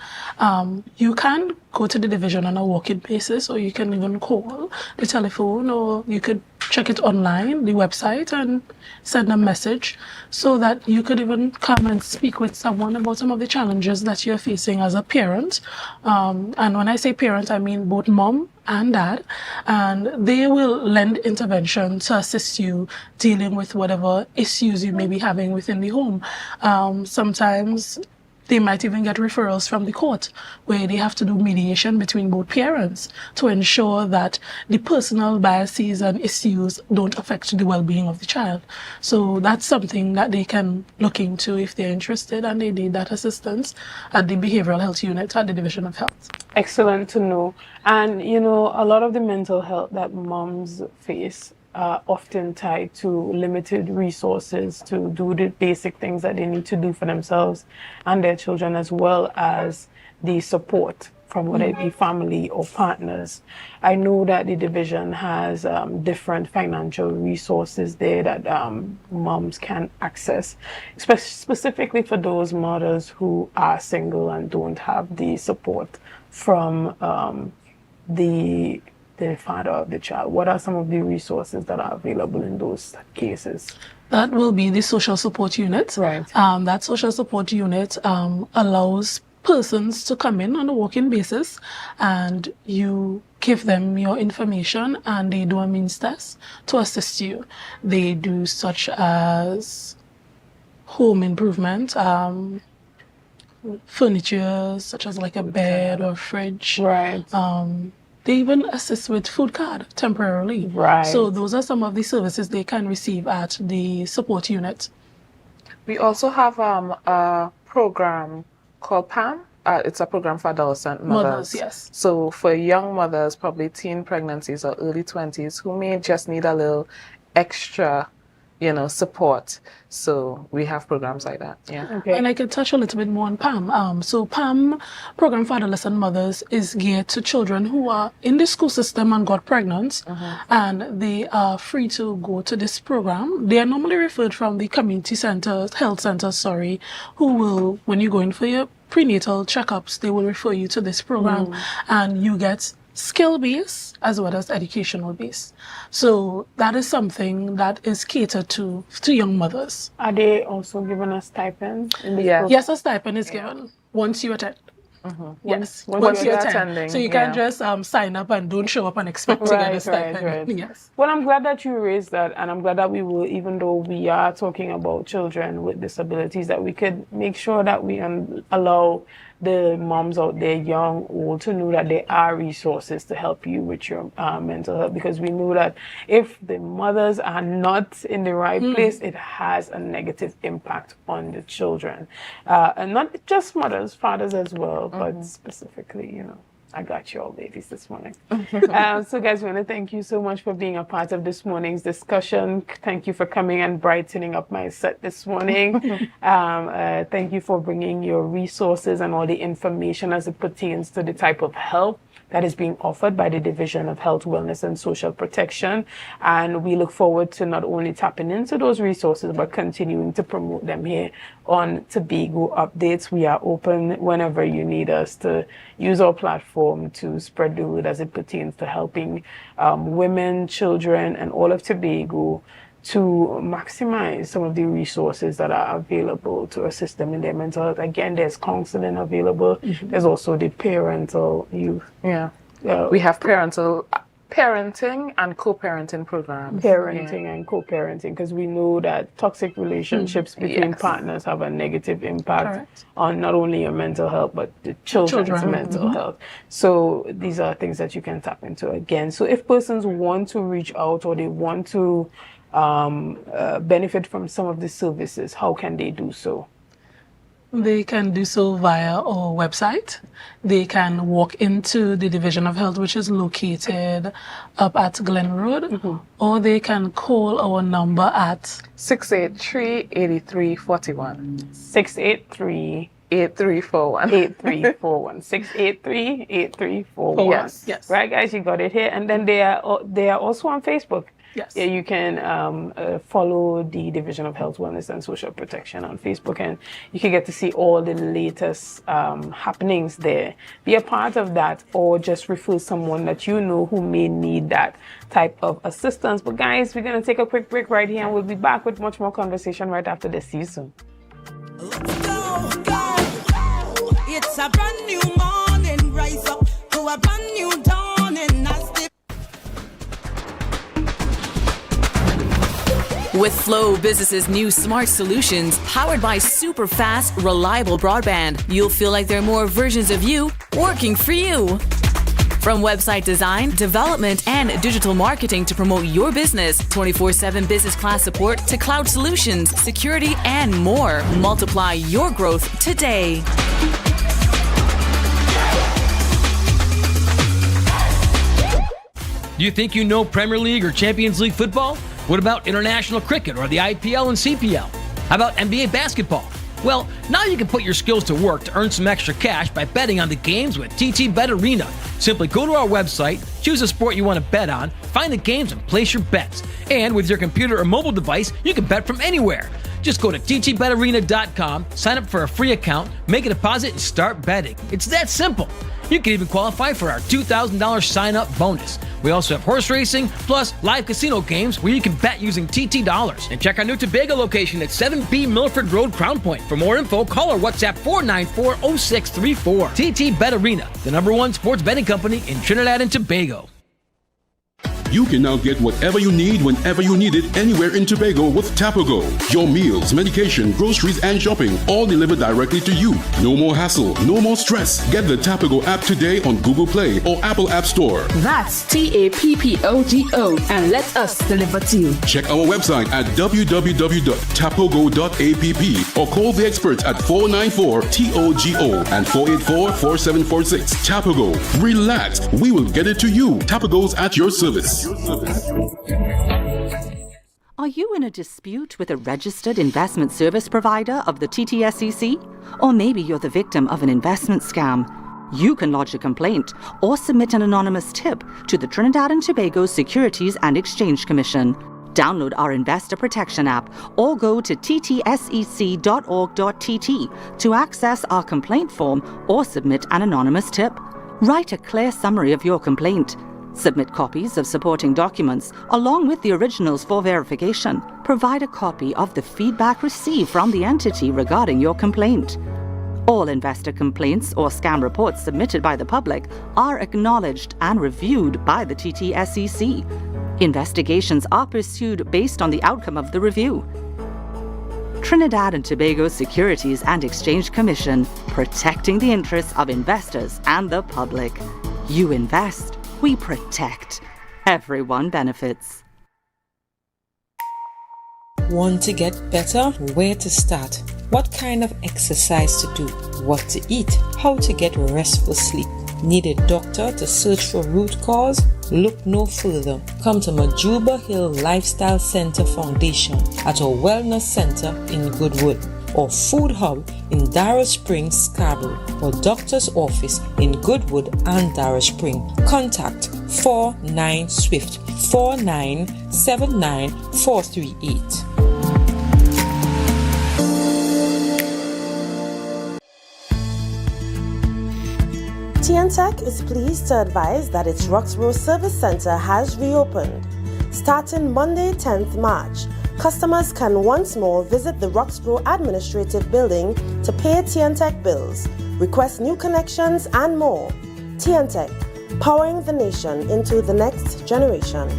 You can go to the division on a walk-in basis, or you can even call the telephone, or you could check it online, the website, and send a message so that you could even come and speak with someone about some of the challenges that you're facing as a parent. And when I say parent, I mean both mom and dad, and they will lend intervention to assist you dealing with whatever issues you may be having within the home. Sometimes they might even get referrals from the court where they have to do mediation between both parents to ensure that the personal biases and issues don't affect the well-being of the child. So that's something that they can look into if they're interested and they need that assistance at the Behavioral Health Unit at the Division of Health. Excellent to know. And, you know, a lot of the mental health that moms face are often tied to limited resources to do the basic things that they need to do for themselves and their children, as well as the support from whether it be family or partners. I know that the division has different financial resources there that moms can access, specifically for those mothers who are single and don't have the support from the father of the child. What are some of the resources that are available in those cases? That will be the social support unit. Right. That social support unit allows persons to come in on a walk-in basis, and you give them your information and they do a means test to assist you. They do such as home improvement, furniture such as like a bed or fridge. Right. They even assist with food card temporarily. Right. So those are some of the services they can receive at the support unit. We also have a program called PAM. It's a program for adolescent mothers. Yes. So for young mothers, probably teen pregnancies or early 20s, who may just need a little extra, you know, support. So we have programs like that. Yeah. Okay. And I can touch a little bit more on PAM. So PAM, Program for Adolescent Mothers, is geared to children who are in the school system and got pregnant, and they are free to go to this program. They are normally referred from the community centers, health centers, who will, when you go in for your prenatal checkups, they will refer you to this program, and you get skill-based as well as educational based. So that is something that is catered to young mothers. Are they also given a stipend in this program? Yes, a stipend is given once you attend. Yes, once you attend. So you can't just sign up and don't show up and expect to get a stipend. Right. Yes. Well, I'm glad that you raised that, and I'm glad that we will, even though we are talking about children with disabilities, that we could make sure that we allow the moms out there, young, old, to know that there are resources to help you with your mental health, because we know that if the mothers are not in the right place, it has a negative impact on the children. And not just mothers, fathers as well, but specifically, you know. I got you all ladies this morning. So guys, we want to thank you so much for being a part of this morning's discussion. Thank you for coming and brightening up my set this morning. Thank you for bringing your resources and all the information as it pertains to the type of help that is being offered by the Division of Health, Wellness and Social Protection. And we look forward to not only tapping into those resources, but continuing to promote them here on Tobago Updates. We are open whenever you need us to use our platform to spread the word as it pertains to helping women, children, and all of Tobago to maximize some of the resources that are available to assist them in their mental health. Again, there's counseling available. There's also the parental youth. Yeah. We have parenting and co-parenting programs. Parenting and co-parenting, because we know that toxic relationships between partners have a negative impact on not only your mental health, but the children's mental health. So these are things that you can tap into again. So if persons want to reach out or they want to benefit from some of the services, how can they do so? They can do so via our website. They can walk into the Division of Health, which is located up at Glen Road, or they can call our number at 683-8341. 8341. 8341. 683-8341. Yes, yes. Right, guys, you got it here. And then they are also on Facebook. Yes. Yeah, you can follow the Division of Health, Wellness and Social Protection on Facebook, and you can get to see all the latest happenings there. Be a part of that, or just refer someone that you know who may need that type of assistance. But guys, we're going to take a quick break right here, and we'll be back with much more conversation right after this. See you soon. It's a brand new morning, rise up to a brand new dawning. With Flow Business's new smart solutions, powered by super fast, reliable broadband, you'll feel like there are more versions of you working for you. From website design, development, and digital marketing to promote your business, 24/7 business class support to cloud solutions, security, and more. Multiply your growth today. Do you think you know Premier League or Champions League football? What about international cricket or the IPL and CPL? How about NBA basketball? Well, now you can put your skills to work to earn some extra cash by betting on the games with TT Bet Arena. Simply go to our website, choose a sport you want to bet on, find the games, and place your bets. And with your computer or mobile device, you can bet from anywhere. Just go to ttbetarena.com, sign up for a free account, make a deposit, and start betting. It's that simple. You can even qualify for our $2,000 sign-up bonus. We also have horse racing, plus live casino games where you can bet using TT dollars. And check our new Tobago location at 7B Milford Road, Crown Point. For more info, call or WhatsApp 494-0634. TT Bet Arena, the #1 sports betting company in Trinidad and Tobago. You can now get whatever you need whenever you need it anywhere in Tobago with Tobago. Your meals, medication, groceries, and shopping all delivered directly to you. No more hassle, no more stress. Get the Tobago app today on Google Play or Apple App Store. That's TAPPOGO, and let us deliver to you. Check our website at www.tapogo.app or call the experts at 494-TOGO and 484-4746. Tobago. Relax. We will get it to you. Tobago's at your service. Are you in a dispute with a registered investment service provider of the TTSEC? Or maybe you're the victim of an investment scam? You can lodge a complaint or submit an anonymous tip to the Trinidad and Tobago Securities and Exchange Commission. Download our Investor Protection app or go to ttsec.org.tt to access our complaint form or submit an anonymous tip. Write a clear summary of your complaint. Submit copies of supporting documents along with the originals for verification. Provide a copy of the feedback received from the entity regarding your complaint. All investor complaints or scam reports submitted by the public are acknowledged and reviewed by the TTSEC. Investigations are pursued based on the outcome of the review. Trinidad and Tobago Securities and Exchange Commission, protecting the interests of investors and the public. You invest, we protect. Everyone benefits. Want to get better? Where to start? What kind of exercise to do? What to eat? How to get restful sleep? Need a doctor to search for root cause? Look no further. Come to Majuba Hill Lifestyle Center Foundation at our Wellness Center in Goodwood, or Food Hub in Darrow Springs, Scarborough, or Doctor's Office in Goodwood and Darrow Spring. Contact 49SWIFT 4979438. TNTech is pleased to advise that its Roxborough Service Center has reopened. Starting Monday, 10th March, customers can once more visit the Roxborough Administrative Building to pay TNTech bills, request new connections, and more. TNTech, powering the nation into the next generation.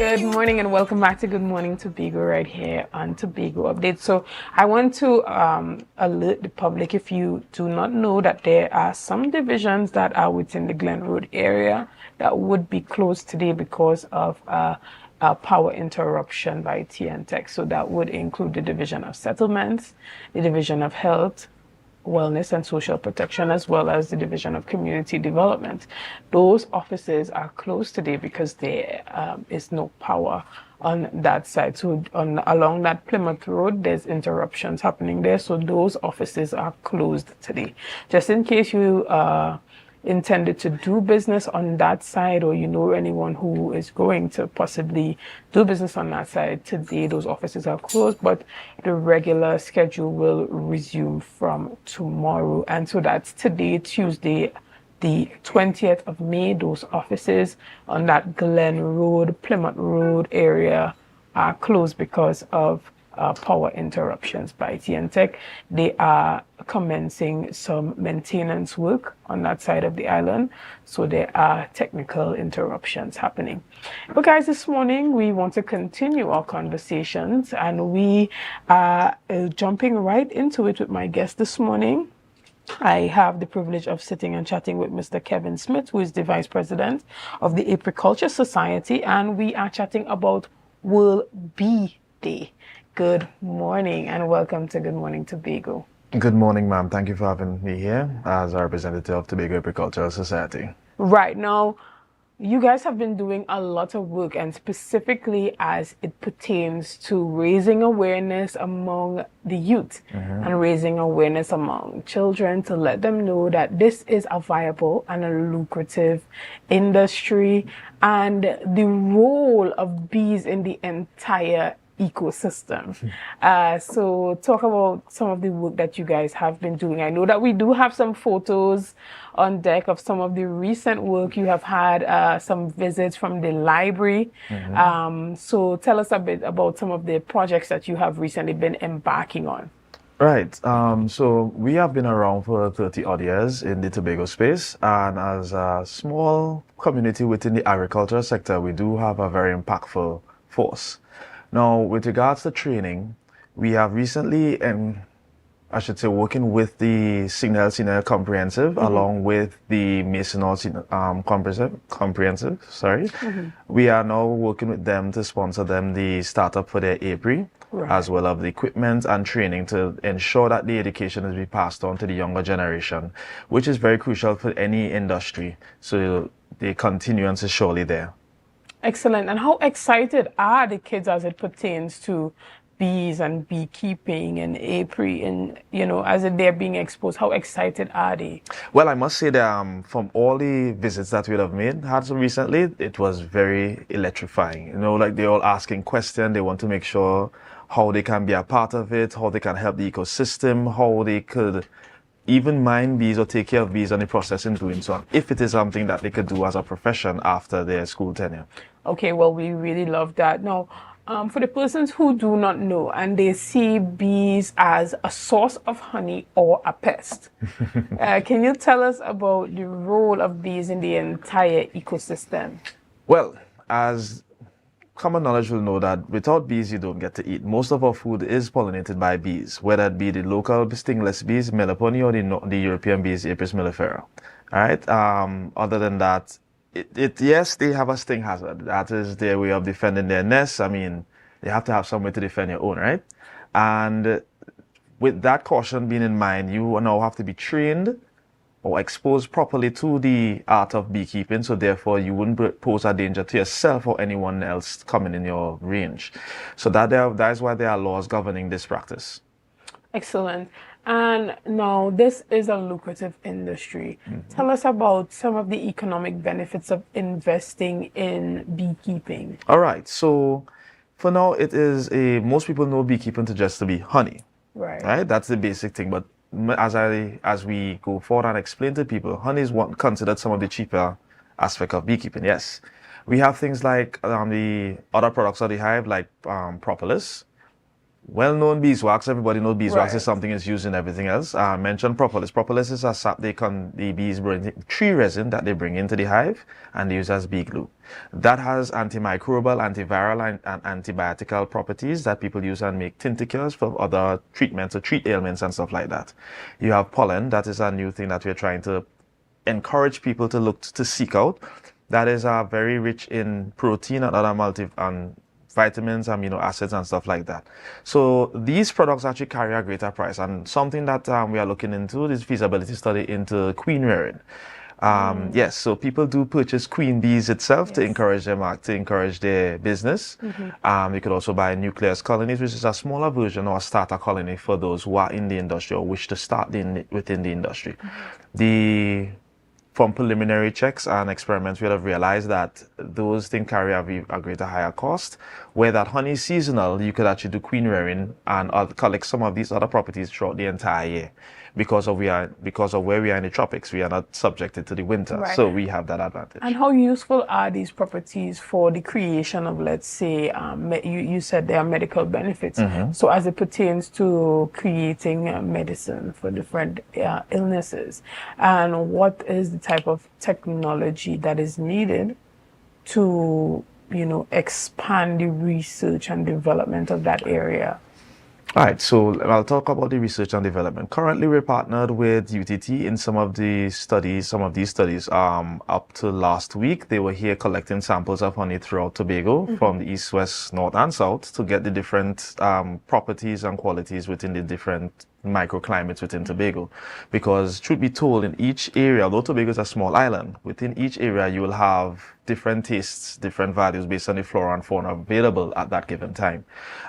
Good morning and welcome back to Good Morning Tobago right here on Tobago Update. So I want to alert the public, if you do not know, that there are some divisions that are within the Glen Road area that would be closed today because of a power interruption by TNTech. So that would include the Division of Settlements, the Division of Health, Wellness and Social Protection, as well as the Division of Community Development. Those offices are closed today because there is no power on that side. So along that Plymouth Road, there's interruptions happening there. So those offices are closed today. Just in case you intended to do business on that side, or you know anyone who is going to possibly do business on that side today, those offices are closed, but the regular schedule will resume from tomorrow. And so that's today, Tuesday, the 20th of May. Those offices on that Glen Road, Plymouth Road area are closed because of power interruptions by TNTech. They are commencing some maintenance work on that side of the island, so there are technical interruptions happening. But guys, this morning we want to continue our conversations, and we are jumping right into it with my guest this morning. I have the privilege of sitting and chatting with Mr. Kevin Smith, who is the Vice President of the Agriculture Society, and we are chatting about World Bee Day. Good morning and welcome to Good Morning Tobago. Good morning, ma'am. Thank you for having me here as a representative of Tobago Agricultural Society. Right now, you guys have been doing a lot of work, and specifically as it pertains to raising awareness among the youth and raising awareness among children to let them know that this is a viable and a lucrative industry, and the role of bees in the entire ecosystem. So talk about some of the work that you guys have been doing. I know that we do have some photos on deck of some of the recent work. You have had some visits from the library. So tell us a bit about some of the projects that you have recently been embarking on. Right. So we have been around for 30 odd years in the Tobago space, and as a small community within the agricultural sector, we do have a very impactful force. Now, with regards to training, we have recently, I should say, working with the Signal Senior Comprehensive along with the Mason Comprehensive, sorry. We are now working with them to sponsor them the startup for their APRI, as well as the equipment and training to ensure that the education is being passed on to the younger generation, which is very crucial for any industry. So the continuance is surely there. Excellent. And how excited are the kids as it pertains to bees and beekeeping and apiary, and, you know, as they're being exposed, how excited are they? Well, I must say that from all the visits that we have had recently, it was very electrifying. You know, like they're all asking questions. They want to make sure how they can be a part of it, how they can help the ecosystem, how they could even mind bees or take care of bees and the process in doing so, if it is something that they could do as a profession after their school tenure. Okay, well, we really love that. Now, for the persons who do not know and they see bees as a source of honey or a pest, can you tell us about the role of bees in the entire ecosystem? Well, as common knowledge will know that without bees, you don't get to eat. Most of our food is pollinated by bees, whether it be the local stingless bees, Melipona, or the European bees, Apis mellifera. All right. Other than that, yes, they have a sting hazard. That is their way of defending their nests. I mean, they have to have some way to defend your own, right? And with that caution being in mind, you now have to be trained or exposed properly to the art of beekeeping, so therefore you wouldn't pose a danger to yourself or anyone else coming in your range. So that is why there are laws governing this practice. Excellent. And now this is a lucrative industry. Tell us about some of the economic benefits of investing in beekeeping. All right. So for now, it is most people know beekeeping to be honey. Right. That's the basic thing. But as we go forward and explain to people, honey is considered some of the cheaper aspect of beekeeping. Yes, we have things like the other products of the hive, like propolis, well-known beeswax. Everybody knows beeswax Right. is something that's used in everything else. Mentioned propolis. Propolis is a sap the bees bring, tree resin that they bring into the hive and they use as bee glue. That has antimicrobial, antiviral, and antibiotical properties that people use and make tinctures for other treatments to treat ailments and stuff like that. You have pollen. That is a new thing that we're trying to encourage people to look to seek out. That is very rich in protein and other vitamins, amino acids, and stuff like that. So these products actually carry a greater price. And something that we are looking into is feasibility study into queen rearing. Yes, so people do purchase queen bees itself to encourage them, to encourage their business. You could also buy nucleus colonies, which is a smaller version or a starter colony for those who are in the industry or wish to start within the industry. From preliminary checks and experiments, we have realized that those things carry a greater higher cost. Where that honey is seasonal, you could actually do queen rearing and collect some of these other properties throughout the entire year. Because of where we are in the tropics, we are not subjected to the winter, Right. so we have that advantage. And how useful are these properties for the creation of, let's say, you said there are medical benefits. So as it pertains to creating medicine for different illnesses, and what is the type of technology that is needed to, expand the research and development of that area? All right, so I'll talk about the research and development. Currently, we're partnered with UTT in some of these studies. Up to last week, they were here collecting samples of honey throughout Tobago from the east, west, north, and south to get the different properties and qualities within the different microclimates within Tobago. Because truth be told, in each area, although Tobago is a small island, within each area you will have different tastes, different values based on the flora and fauna available at that given time.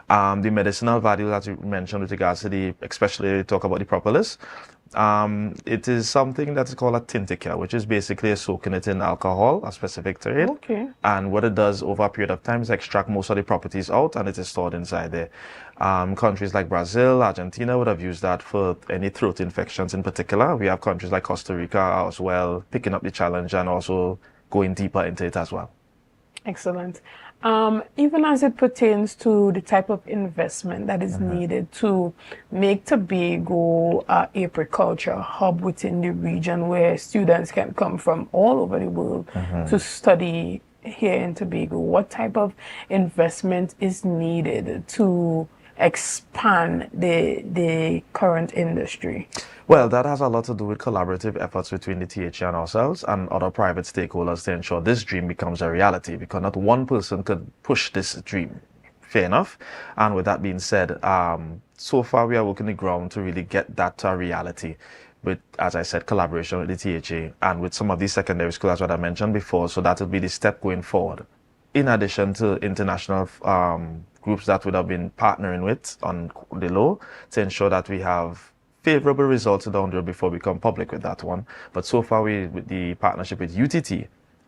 The medicinal value that you mentioned with regards to especially talk about the propolis, it is something that's called a tincture, which is basically soaking it in alcohol, a specific terrain. Okay. And what it does over a period of time is extract most of the properties out and it is stored inside there. Countries like Brazil, Argentina would have used that for any throat infections in particular. We have countries like Costa Rica as well picking up the challenge and also going deeper into it as well. Excellent. Even as it pertains to the type of investment that is needed to make Tobago a agriculture hub within the region where students can come from all over the world to study here in Tobago, what type of investment is needed to expand the current industry? Well, that has a lot to do with collaborative efforts between the THA and ourselves and other private stakeholders to ensure this dream becomes a reality, because not one person could push this dream. Fair enough. And with that being said, so far we are working the ground to really get that to a reality with, as I said, collaboration with the THA and with some of these secondary schools, as what I mentioned before. So that will be the step going forward. In addition to international groups that would have been partnering with on the low to ensure that we have favorable results down there before we come public with that one. But so far, with the partnership with UTT,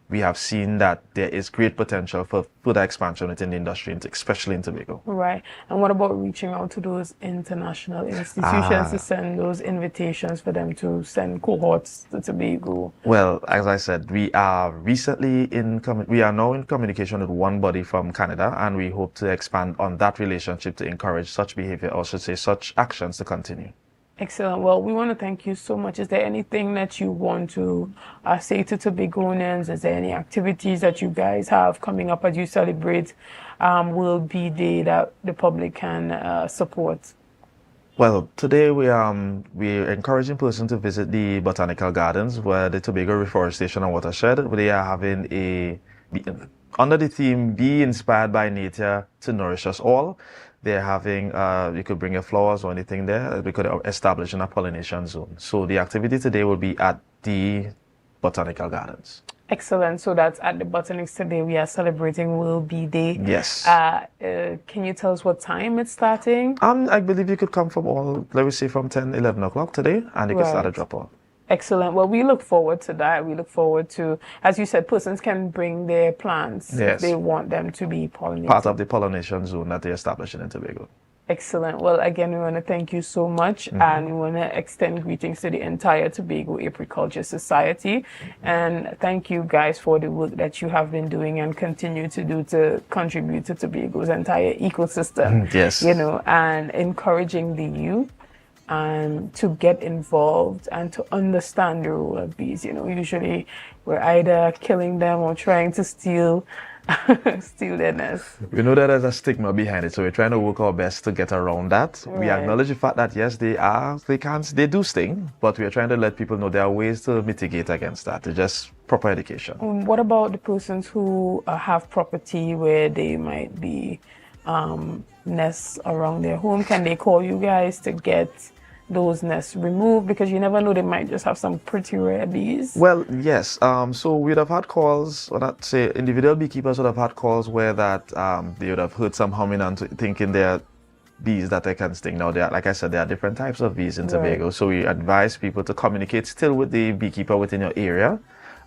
we have seen that there is great potential for further expansion within the industry, especially in Tobago. Right. And what about reaching out to those international institutions to send those invitations for them to send cohorts to Tobago? Well, as I said, we are now in communication with one body from Canada, and we hope to expand on that relationship to encourage such behavior, or should say such actions to continue. Excellent. Well, we want to thank you so much. Is there anything that you want to say to Tobagonians? Is there any activities that you guys have coming up as you celebrate World Bee Day that the public can support? Well, today we're encouraging persons to visit the Botanical Gardens, where the Tobago Reforestation and Watershed, where they are having under the theme, Be Inspired by Nature to Nourish Us All. They're having, you could bring your flowers or anything there. We could establish a pollination zone. So the activity today will be at the Botanical Gardens. Excellent. So that's at the Botanics today. We are celebrating World Bee Day. Yes. Can you tell us what time it's starting? I believe you could come from from 10, 11 o'clock today, and you can start a drop-off. Excellent. Well, we look forward to that. We look forward to, as you said, persons can bring their plants if they want them to be pollinated. Part of the pollination zone that they established in Tobago. Excellent. Well, again, we want to thank you so much, and we want to extend greetings to the entire Tobago Apiculture Society, and thank you guys for the work that you have been doing and continue to do to contribute to Tobago's entire ecosystem. Yes. You know, and encouraging the youth and to get involved and to understand the role of bees. You know, usually we're either killing them or trying to steal their nest. We know that there's a stigma behind it, so we're trying to work our best to get around that. We Right. acknowledge the fact that yes, they do sting, but we are trying to let people know there are ways to mitigate against that. It's just proper education. What about the persons who have property where they might be nests around their home? Can they call you guys to get those nests removed? Because you never know, they might just have some pretty rare bees. Well, yes. So we'd have had calls, or not say individual beekeepers would have had calls where that they would have heard some humming and thinking they're bees that they can sting. Now, like I said, there are different types of bees in Tobago. So we advise people to communicate still with the beekeeper within your area,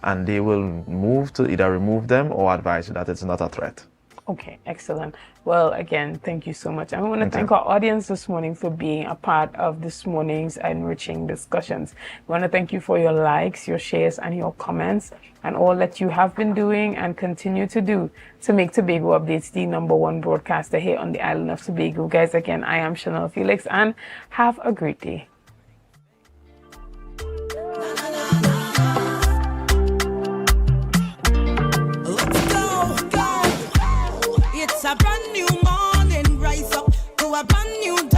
and they will move to either remove them or advise you that it's not a threat. Okay, excellent. Well, again, thank you so much. And I want to thank our audience this morning for being a part of this morning's enriching discussions. We want to thank you for your likes, your shares, and your comments, and all that you have been doing and continue to do to make Tobago Updates the #1 broadcaster here on the island of Tobago. Guys, again, I am Chanel Felix, and have a great day. It's a brand new morning, rise up to a brand new day.